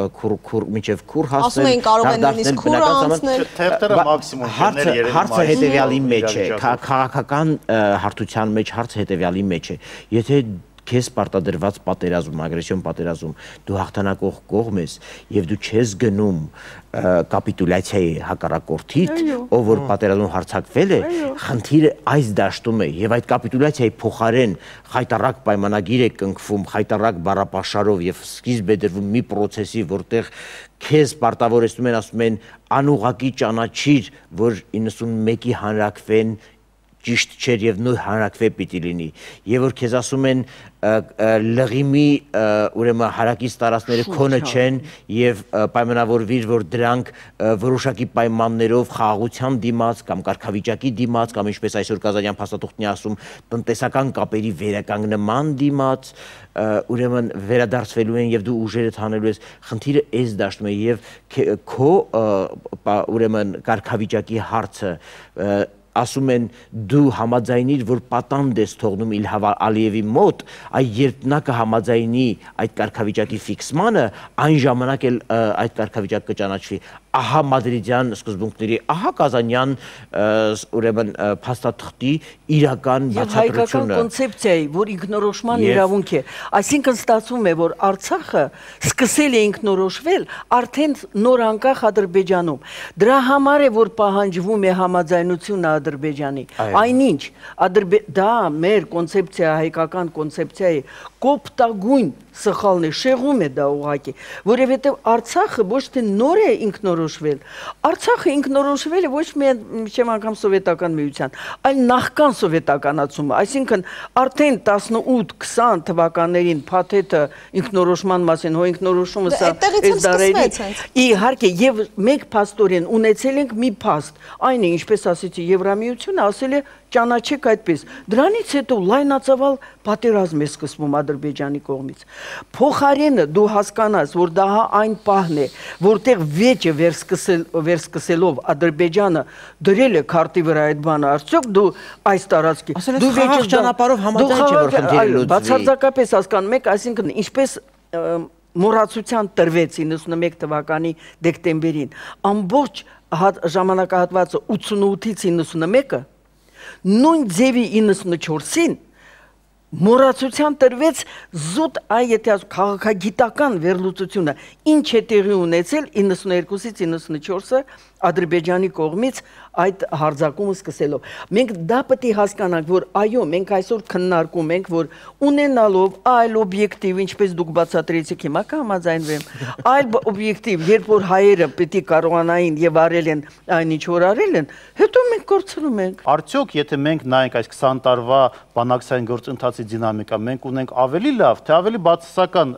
մինչեւ քուր հասնել։ Ասում են կարող են նույնիսկ քուր անցնել։ Թերթերը մաքսիմում հարցը հետեւյալի մեջ է, քաղաքական հարթության մեջ հարցը հետեւյալի մեջ է։ Եթե քեզ պարտադրված պատերազմ, ագրեսիոն պատերազմ, դու հաղթանակող կողմ ես եւ դու չես գնում կապիտուլյացիայի հակառակորդիդ, ով որ պատերազմում հարձակվել է, խնդիրը այս դաշտում է եւ այդ կապիտուլյացիայի փոխարեն խայտառակ պայմանագիր է կնքվում, խայտառակ բառապաշարով եւ սկիզբ է դրվում մի process-ի, որտեղ քեզ պարտավորեցնում են, ասում են անուղակի ճանաչիր, որ 91-ի հանրակրվեն ճիշտ չէր եւ նույն հանրակրվե պիտի լինի եւ որ քեզ ասում են լղիմի ուրեմն հարակից տարածքները քոնը չեն եւ պայմանավորվիր որ դրանք որոշակի պայմաններով խաղաղության դիմաց կամ կարգավիճակի դիմաց կամ ինչպես այսօր Կազանյան փաստաթուղթն է ասում տնտեսական կապերի վերականգնման դիմաց ուրեմն վերադարձվելու են եւ դու ուժերդ հանելու ես խնդիրը այս դաշտում է եւ քո ուրեմն կարգավիճակի հարցը ասում են դու համաձայնիր, որ պատանդ ես թողնում Իլհամ Ալիևի մոտ, այդ երբ նա կհամաձայնի այդ կարգավիճակի ֆիքսմանը, այն ժամանակ էլ այդ կարգավիճակը կճանաչվի։ Ահա մադրիդյան սկզբունքների, ահա Կազանյան ուրեմն փաստաթղթի իրական բացատրությունը։ Հայկական կոնցեպցիայի, որ ինքնորոշման իրավունք է։ Այսինքն ստացվում է, որ Արցախը սկսել է ինքնորոշվել արդեն նոր անկախ Ադրբեջանում։ Դրա համար է, որ պահանջվում է համաձայնությունը Ադրբեջանի։ Այնինչ, դա մեր կոնցեպցիա, հայկական կոնցեպցիայի կոպտագույն սխալն է, շեղում է դա ուղղակի, որովհետև Արցախը ոչ թե նոր է ինքնորոշվել, Արցախը ինքնորոշվել է ոչ միայն անգամ սովետական միության, այլ նախքան սովետականացումը, այսինքն արդեն 18-20 թվականներին Փաթեթը ինքնորոշման մասին, հո ինքնորոշումը սա այս դարերի, իհարկե, եւ մենք փաստորեն ունեցել ենք մի փաստ, այն է, ինչպես ասեցի, Եվրամիությունը ասել է ճանաչեք այդպես։ Դրանից հետո լայնածավալ պատերազմ է սկսվում Ադրբեջանի կողմից։ Փոխարենը դու հասկանաս, որ դա այն պահն է, որտեղ վեճը վերսկսելով Ադրբեջանը դրել է քարտի վրա այդ բանը, արդյոք դու այս տարածքի դու վեճը ճանապարհով համաձայն չէ որ խնդիրը լուծվի։ Բացարձակապես հասկանում եք, այսինքն ինչպես մոռացության տրվեց 91 թվականի դեկտեմբերին, ամբողջ ժամանակահատվածը 88-ից 91-ը նույն ձևի 94-ին մոռացության տրվեց զուտ եթե քաղաքագիտական վերլուծությունը ինչ է տեղի ունեցել 92-ից 94-ը Ադրբեջանի կողմից այդ հարձակումը սկսելով։ Մենք դա պետք է հասկանանք, որ այո, մենք այսօր քննարկում ենք, որ ունենալով այլ օբյեկտիվ, ինչպես դուք բացատրեցիք, հիմա կհամաձայնվեմ, այլ օբյեկտիվ, երբ որ հայերը պետք է կարողանային եւ արել են այն ինչ որ արել են, հետո մենք կորցնում ենք։ Արդյոք եթե մենք նայենք այս 20 տարվա բանակցային գործընթացի դինամիկա, մենք ունենք ավելի լավ, թե ավելի բացասական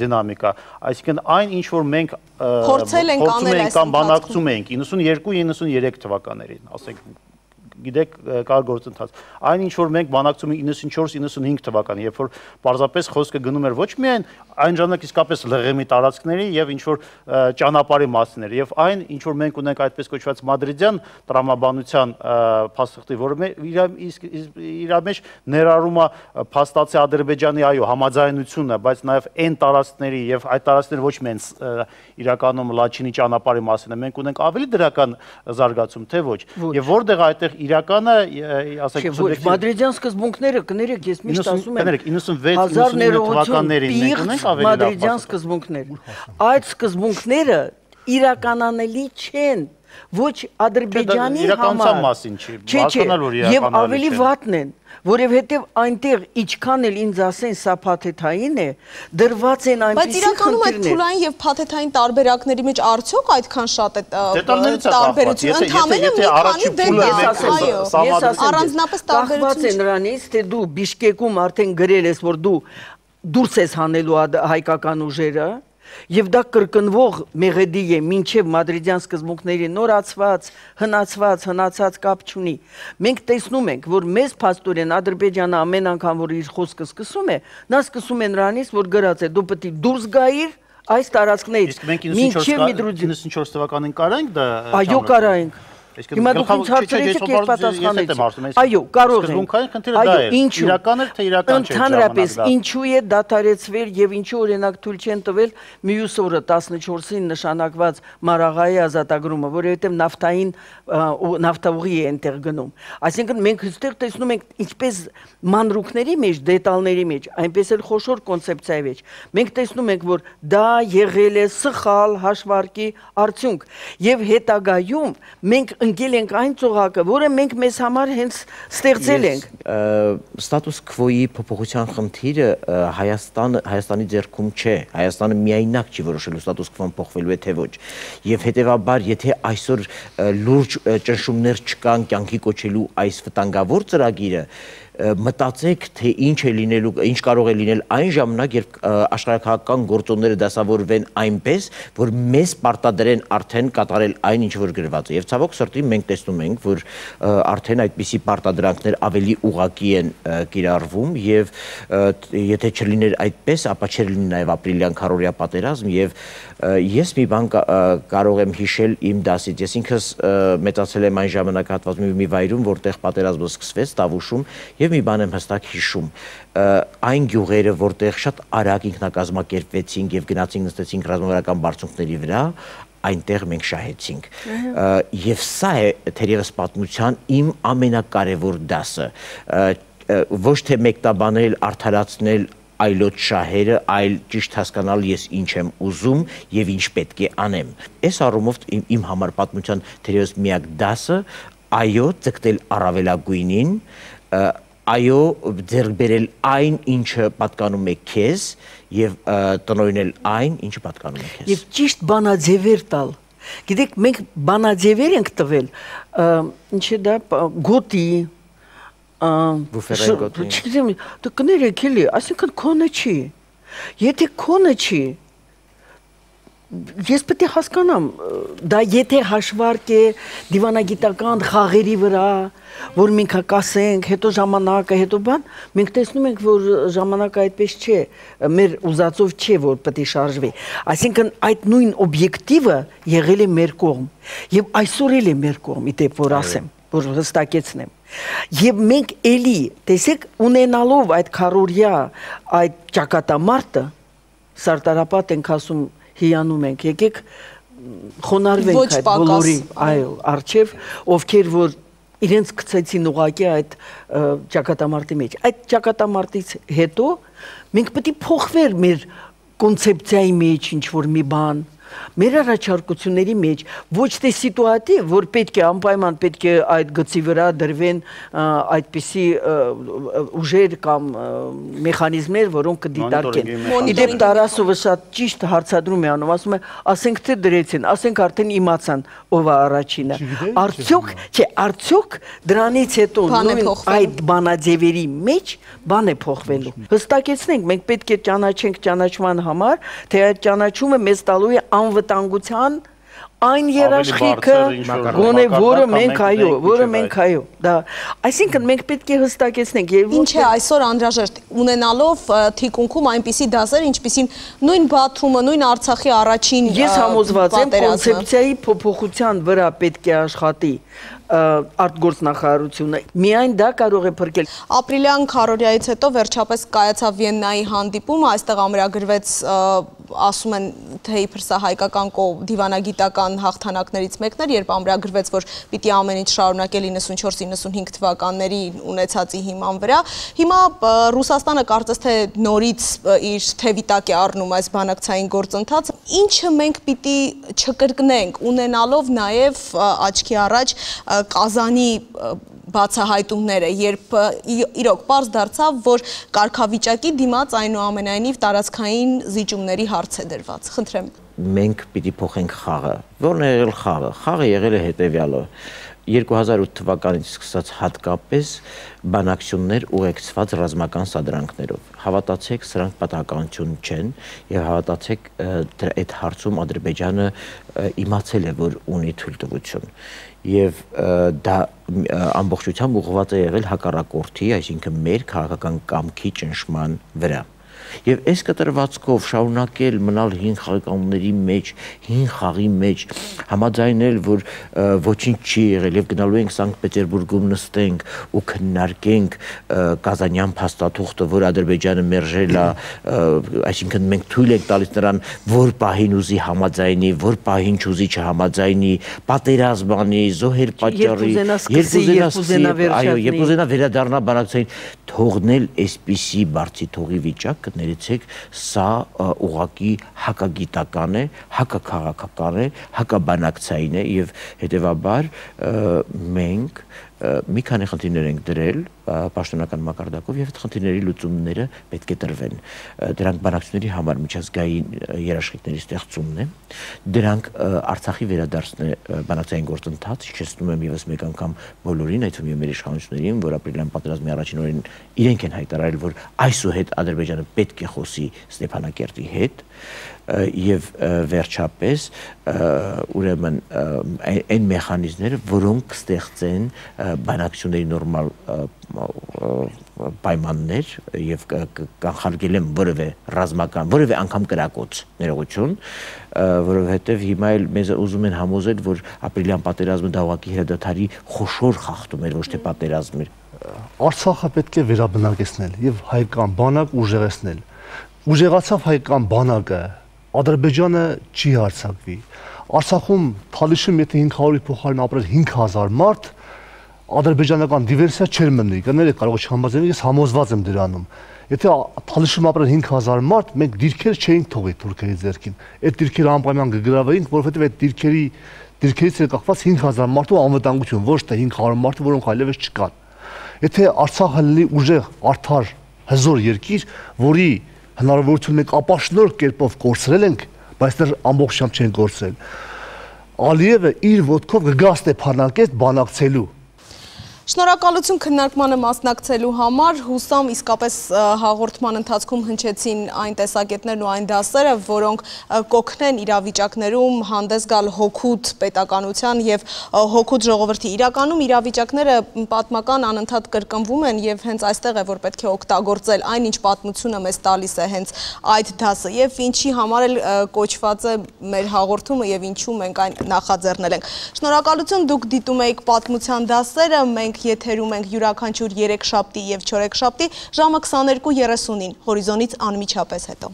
դինամիկա, այսինքն այն ինչ որ մենք փորձել ենք անել այս կամ բանակցում ենք 92-93 թվականներին, ասենք գիտեք, կար գործընթաց։ Այն ինչ որ մենք բանակցում ենք 94-95 թվականին, երբ որ պարզապես խոսքը գնում էր ոչ միայն այն ժամանակ իսկապես լղեմի տարածքների եւ ինչ որ ճանապարհի մասներ եւ այն ինչ որ մենք ունենք այդպես կոչված մադրիդյան տրամաբանության փաստաթղթի, որը իր մեջ ներառում է փաստացի Ադրբեջանի այո համաձայնությունը, բայց նաեւ այն տարածքների եւ այդ տարածքները ոչ միայն իրականում Լաչինի ճանապարհի մասին է, մենք ունենք ավելի դրական զարգացում, թե ոչ։ Եվ որտեղ այդտեղ իրականը, ասենք, մադրիդյան սկզբունքները, կներեք, ես միշտ ասում եմ, 96-99 թվականներին մենք ունենք մադրիդյան սկզբունքներ։ Այդ սկզբունքները իրականանելի չեն, ոչ Ադրբեջանի համար, եւ ավելի վատն են, որովհետեւ այնտեղ ինչքան էլ ինձ ասեն սա փաթեթային է, դրված են այնպիսի խնդիրներ։ Բայց իրականում այդ թուլային եւ փաթեթային տարբերակների մեջ արդյոք այդքան շատ է տարբերություն, ընդհանրապես մի քանի դեպք, այո, առանձնապես տարբերություն է նրանից, թե դու Բիշկեկում արդեն գրել ես, որ դու դուրս ես հանելու հայկական ուժերը, եւ դա կրկնվող մեղեդի է մինչեւ մադրիդյան սկզբունքների նորացված, հնացած կապ չունի։ Մենք տեսնում ենք, որ մեզ փաստորեն Ադրբեջանը ամեն անգամ որ իր խոսքը սկսում է, նա սկսում է նրանից, որ գրած է դու պետք է դուրս գայիր այս տարածքներից։ Մինչեւ 94 թվականին կարանք դա։ Այո, կարանք։ Հիմա դուք ինձ հարցրեցիք, ես պատասխանեցի։ Այո, կարող ենք։ Այո, ինչու։ Իրական է թե իրական չէ։ Ընդհանրապես, ինչու է դադարեցվել եւ ինչու օրինակ թույլ չեն տվել մյուս օրը 14-ին նշանակված Մարաղայի ազատագրումը, որովհետեւ նավթաուղի է այնտեղ գնում։ Այսինքն մենք այստեղ տեսնում ենք ինչպես մանրուքների մեջ, դետալների մեջ, այնպես էլ խոշոր կոնցեպցիայի մեջ։ Մենք տեսնում ենք, որ դա եղել է սխալ հաշվարկի արդյունք եւ հետագայում մենք ընկել ենք այն ծողակը, որը մենք մեզ համար հենց ստեղծել ենք։ Ստատուս քվոյի փոփոխության խնդիրը Հայաստանի ձեռքում չէ։ Հայաստանը միայնակ չի որոշելու ստատուս քվոն փոխվելու է թե ոչ։ Եւ հետեւաբար, եթե այսօր լուրջ ճնշումներ չկան կյանքի կոչելու այս վտանգավոր ծրագիրը, մտածեք, թե ինչ է լինելու, ինչ կարող է լինել այն ժամանակ, երբ աշխարհաքաղաքական գործոնները դասավորվեն այնպես, որ մեզ պարտադրեն արդեն կատարել այն, ինչ որ գրված է։ Եվ ցավոք սրտի մենք տեսնում ենք, որ արդեն այդպիսի պարտադրանքներ ավելի ուղղակի են կիրառվում եւ եթե չլիներ այդպես, ապա չէր լինի նաեւ ապրիլյան քառօրյա պատերազմ եւ ես մի բան կարող եմ հիշել իմ դասից։ Ես ինքս մեծացել եմ այն ժամանակահատվածում մի վայրում, որտեղ պատերազմը սկսվեց Տավուշում եւ մի բան եմ հստակ հիշում, այն գյուղերը, որտեղ շատ արագ ինքնակազմակերպվեցինք եւ գնացինք նստեցինք ռազմավարական բարձունքների վրա, այնտեղ մենք շահեցինք։ Եվ սա է թերևս պատմության իմ ամենակարևոր դասը, ոչ թե մեկտաբանել, արդարացնել այլոց շահերը, այլ ճիշտ հասկանալ ես ինչ եմ ուզում եւ ինչ պետք է անեմ։ Այս առումով իմ համար պատմության թերևս միակ դասը, այո, ձգտել առավելագույնին, այո, ձեռք բերել այն, ինչը պատկանում է քեզ եւ տնօրինել այն, ինչը պատկանում է քեզ։ Եվ ճիշտ բանաձևեր տալ։ Գիտեք, մենք բանաձևեր ենք տվել, ինչ է դա, գոտի, բուֆերային գոտի։ Չգիտեմ, դու կներեք էլի, այսինքն քոնը չի։ Եթե քոնը չի, ես պետք է հասկանամ, դա եթե հաշվարկ է դիվանագիտական խաղերի վրա, որ մենք կասենք, հետո ժամանակը, հետո բան, մենք տեսնում ենք, որ ժամանակը այդպես չէ, մեր ուզածով չէ, որ պետք է շարժվի։ Այսինքն այդ նույն օբյեկտիվը եղել է մեր կողմ, եւ այսօր էլ է մեր կողմ, իդեպ որ ասեմ, որ հստակեցնեմ։ Եվ մենք էլի, տեսեք, ունենալով այդ քառօրյա, այդ ճակատամարտը, Սարտարապատ ենք ասում, հիանում ենք, եկեք խոնարհվենք այդ բոլորի, այո, արչև, ովքեր որ իրենց գցեցին ուղակի այդ ճակատամարտի մեջ։ Այդ ճակատամարտից հետո մենք պետք է փոխվեր մեր կոնցեպցիայի մեջ ինչ որ մի բան, մեր առաջարկությունների մեջ, ոչ թե սիտուատիվ, որ պետք է անպայման պետք է այդ գծի վրա դրվեն այդպիսի ուժեր կամ մեխանիզմներ, որոնք կդիտարկեն։ Իդեպ Տարասովը շատ ճիշտ հարցադրում է անում, ասում է, ասենք թե դրեցին, ասենք արդեն իմացան ով է առաջինը։ Արդյոք դրանից հետո նույն այդ բանաձևերի մեջ բան է փոխվելու։ Հստակեցնենք, մենք պետք է ճանաչենք ճանաչման համար, թե այդ ճանաչումը մեզ տալու է անվտանգության այն երաշխիքը գոնե որը մենք այո դա այսինքն մենք պետք է հստակեցնենք եւ ինչ է այսօր անհրաժեշտ ունենալով թիկունքում այնպիսի դասեր ինչպիսին նույն Բաթումը նույն Արցախի առաջին ես համոզված եմ կոնցեպցիայի փոփոխության վրա պետք է աշխատի արտգործնախարարությունը միայն դա կարող է փրկել ապրիլյան քարորիայից հետո վերջապես կայացավ Վիեննայի հանդիպումը այստեղ ամրագրվեց ասում են թե իբր սա հայկական դիվանագիտական հաղթանակներից մեկն էր երբ ամրագրվեց որ պիտի ամեն ինչ շարունակել 94-95 թվականների ունեցածի հիման վրա հիմա Ռուսաստանը կարծես թե նորից իր թևի տակ է առնում այս բանակցային գործընթացը ինչը մենք պիտի չկրկնենք ունենալով նաև աչքի առաջ Կազանի բացահայտումները, երբ իրոք պարզ դարձավ, որ կարգավիճակի դիմաց այնուամենայնիվ տարածքային զիջումների հարց է դրված։ Խնդրեմ։ Մենք պիտի փոխենք խաղը։ Որն է եղել խաղը։ Խաղը եղել է հետևյալը։ 2008 թվականից սկսած հատկապես բանակցություններ ուղեկցված ռազմական սադրանքներով։ Հավատացեք, սրանք պատահականություն չեն եւ հավատացեք, այդ հարցում Ադրբեջանը իմացել է, որ ունի թույլտվություն։ Եվ դա ամբողջությամբ ուղղված է եղել հակառակորդի, այսինքն մեր քաղաքական կամքի ճնշման վրա։ Եվ այս կտրվածքով շարունակել մնալ հին խաղականների մեջ, հին խաղի մեջ, համաձայնել, որ ոչինչ չի եղել եւ գնալու ենք Սանկտ Պետերբուրգում նստենք ու քննարկենք Կազանյան փաստաթուղթը, որ Ադրբեջանը մերժել է, այսինքն մենք թույլ ենք տալիս նրան, որ պահին ուզի համաձայնի, որ պահին չուզի չհամաձայնի, պատերազմ անի, զոհեր պատճառի, երբ ուզենա վերադառնա բանակցային, թողնել այսպիսի բարձի թողի վիճակ ներեցեք, սա ուղղակի հակագիտական է, հակաքաղաքական է, հակաբանակցային է եւ հետեւաբար մենք մի քանի խնդիրներ ենք դրել պաշտոնական մակարդակով եւ այդ խնդիրների լուծումները պետք է տրվեն։ Դրանք բանակցությունների համար միջազգային երաշխիքների ստեղծումն է։ Դրանք Արցախի վերադարձն է բանակցային գործընթաց, հիշեցնում եմ եւս մեկ անգամ բոլորին, այդ թվում մեր իշխանություններին, որ ապրիլյան պատերազմի առաջին օրին իրենք են հայտարարել, որ այսուհետ Ադրբեջանը պետք է խոսի Ստեփանակերտի հետ եւ վերջապես ուրեմն այն մեխանիզմները, որոնք կստեղծեն բանակցությունների նորմալ պայմաններ եւ կանխարգել են որևէ անգամ կրակոց ներողություն, որովհետեւ հիմա էլ մեզ ուզում են համոզել, որ ապրիլյան պատերազմը դա ուղղակի հրադադարի խոշոր խախտում էր, ոչ թե պատերազմ էր։ Արցախը պետք է վերաբնակեցնել եւ հայկական բանակ ուժեղացնել։ Ուժեղացավ հայկական բանակը, Ադրբեջանը չի հարձակվի։ Արցախում Թալիշում եթե 500-ի փոխարեն ապրել 5000 մարդ, ադրբեջանական դիվերսիա չէր մնի, կներեք կարող չհամաձայնեք, ես համոզված եմ դրանում։ Եթե Թալիշում ապրել 5000 մարդ, մենք դիրքեր չէինք թողի թուրքերի ձեռքին։ Այդ դիրքերը անպայման կգրավեինք, որովհետև այդ դիրքերից էր կախված 5000 մարդու անվտանգություն, ոչ թե 500 մարդու, որոնք այլևս չկան։ Եթե Արցախը լինի ուժեղ, արդար, հզոր երկիր, որի հնարավորություն մենք ապաշնորհ կերպով կորցրել ենք, բայց դեռ ամբողջությամբ չեն կորցրել։ Ալիևը իր ոտքով կգա Ստեփանակերտ բանակցելու։ Շնորհակալություն քննարկմանը մասնակցելու համար, հուսամ իսկապես հաղորդման ընթացքում հնչեցին այն տեսակետներն ու այն դասերը, որոնք կօգնեն իրավիճակներում հանդես գալ հօգուտ պետականության եւ հօգուտ ժողովրդի։ Իրականում իրավիճակները պատմական անընդհատ կրկնվում են եւ հենց այստեղ է որ պետք է օգտագործել այն ինչ պատմությունը մեզ տալիս է հենց այդ դասը եւ ինչի համար էլ կոչված է մեր հաղորդումը եւ ինչու մենք այն նախաձեռնել ենք։ Շնորհակալություն, դուք դիտում եք պատմության դասերը, մենք եթերում ենք յուրաքանչյուր երեքշաբթի եւ չորեքշաբթի ժամը 22:30-ին հորիզոնից անմիջապես հետո։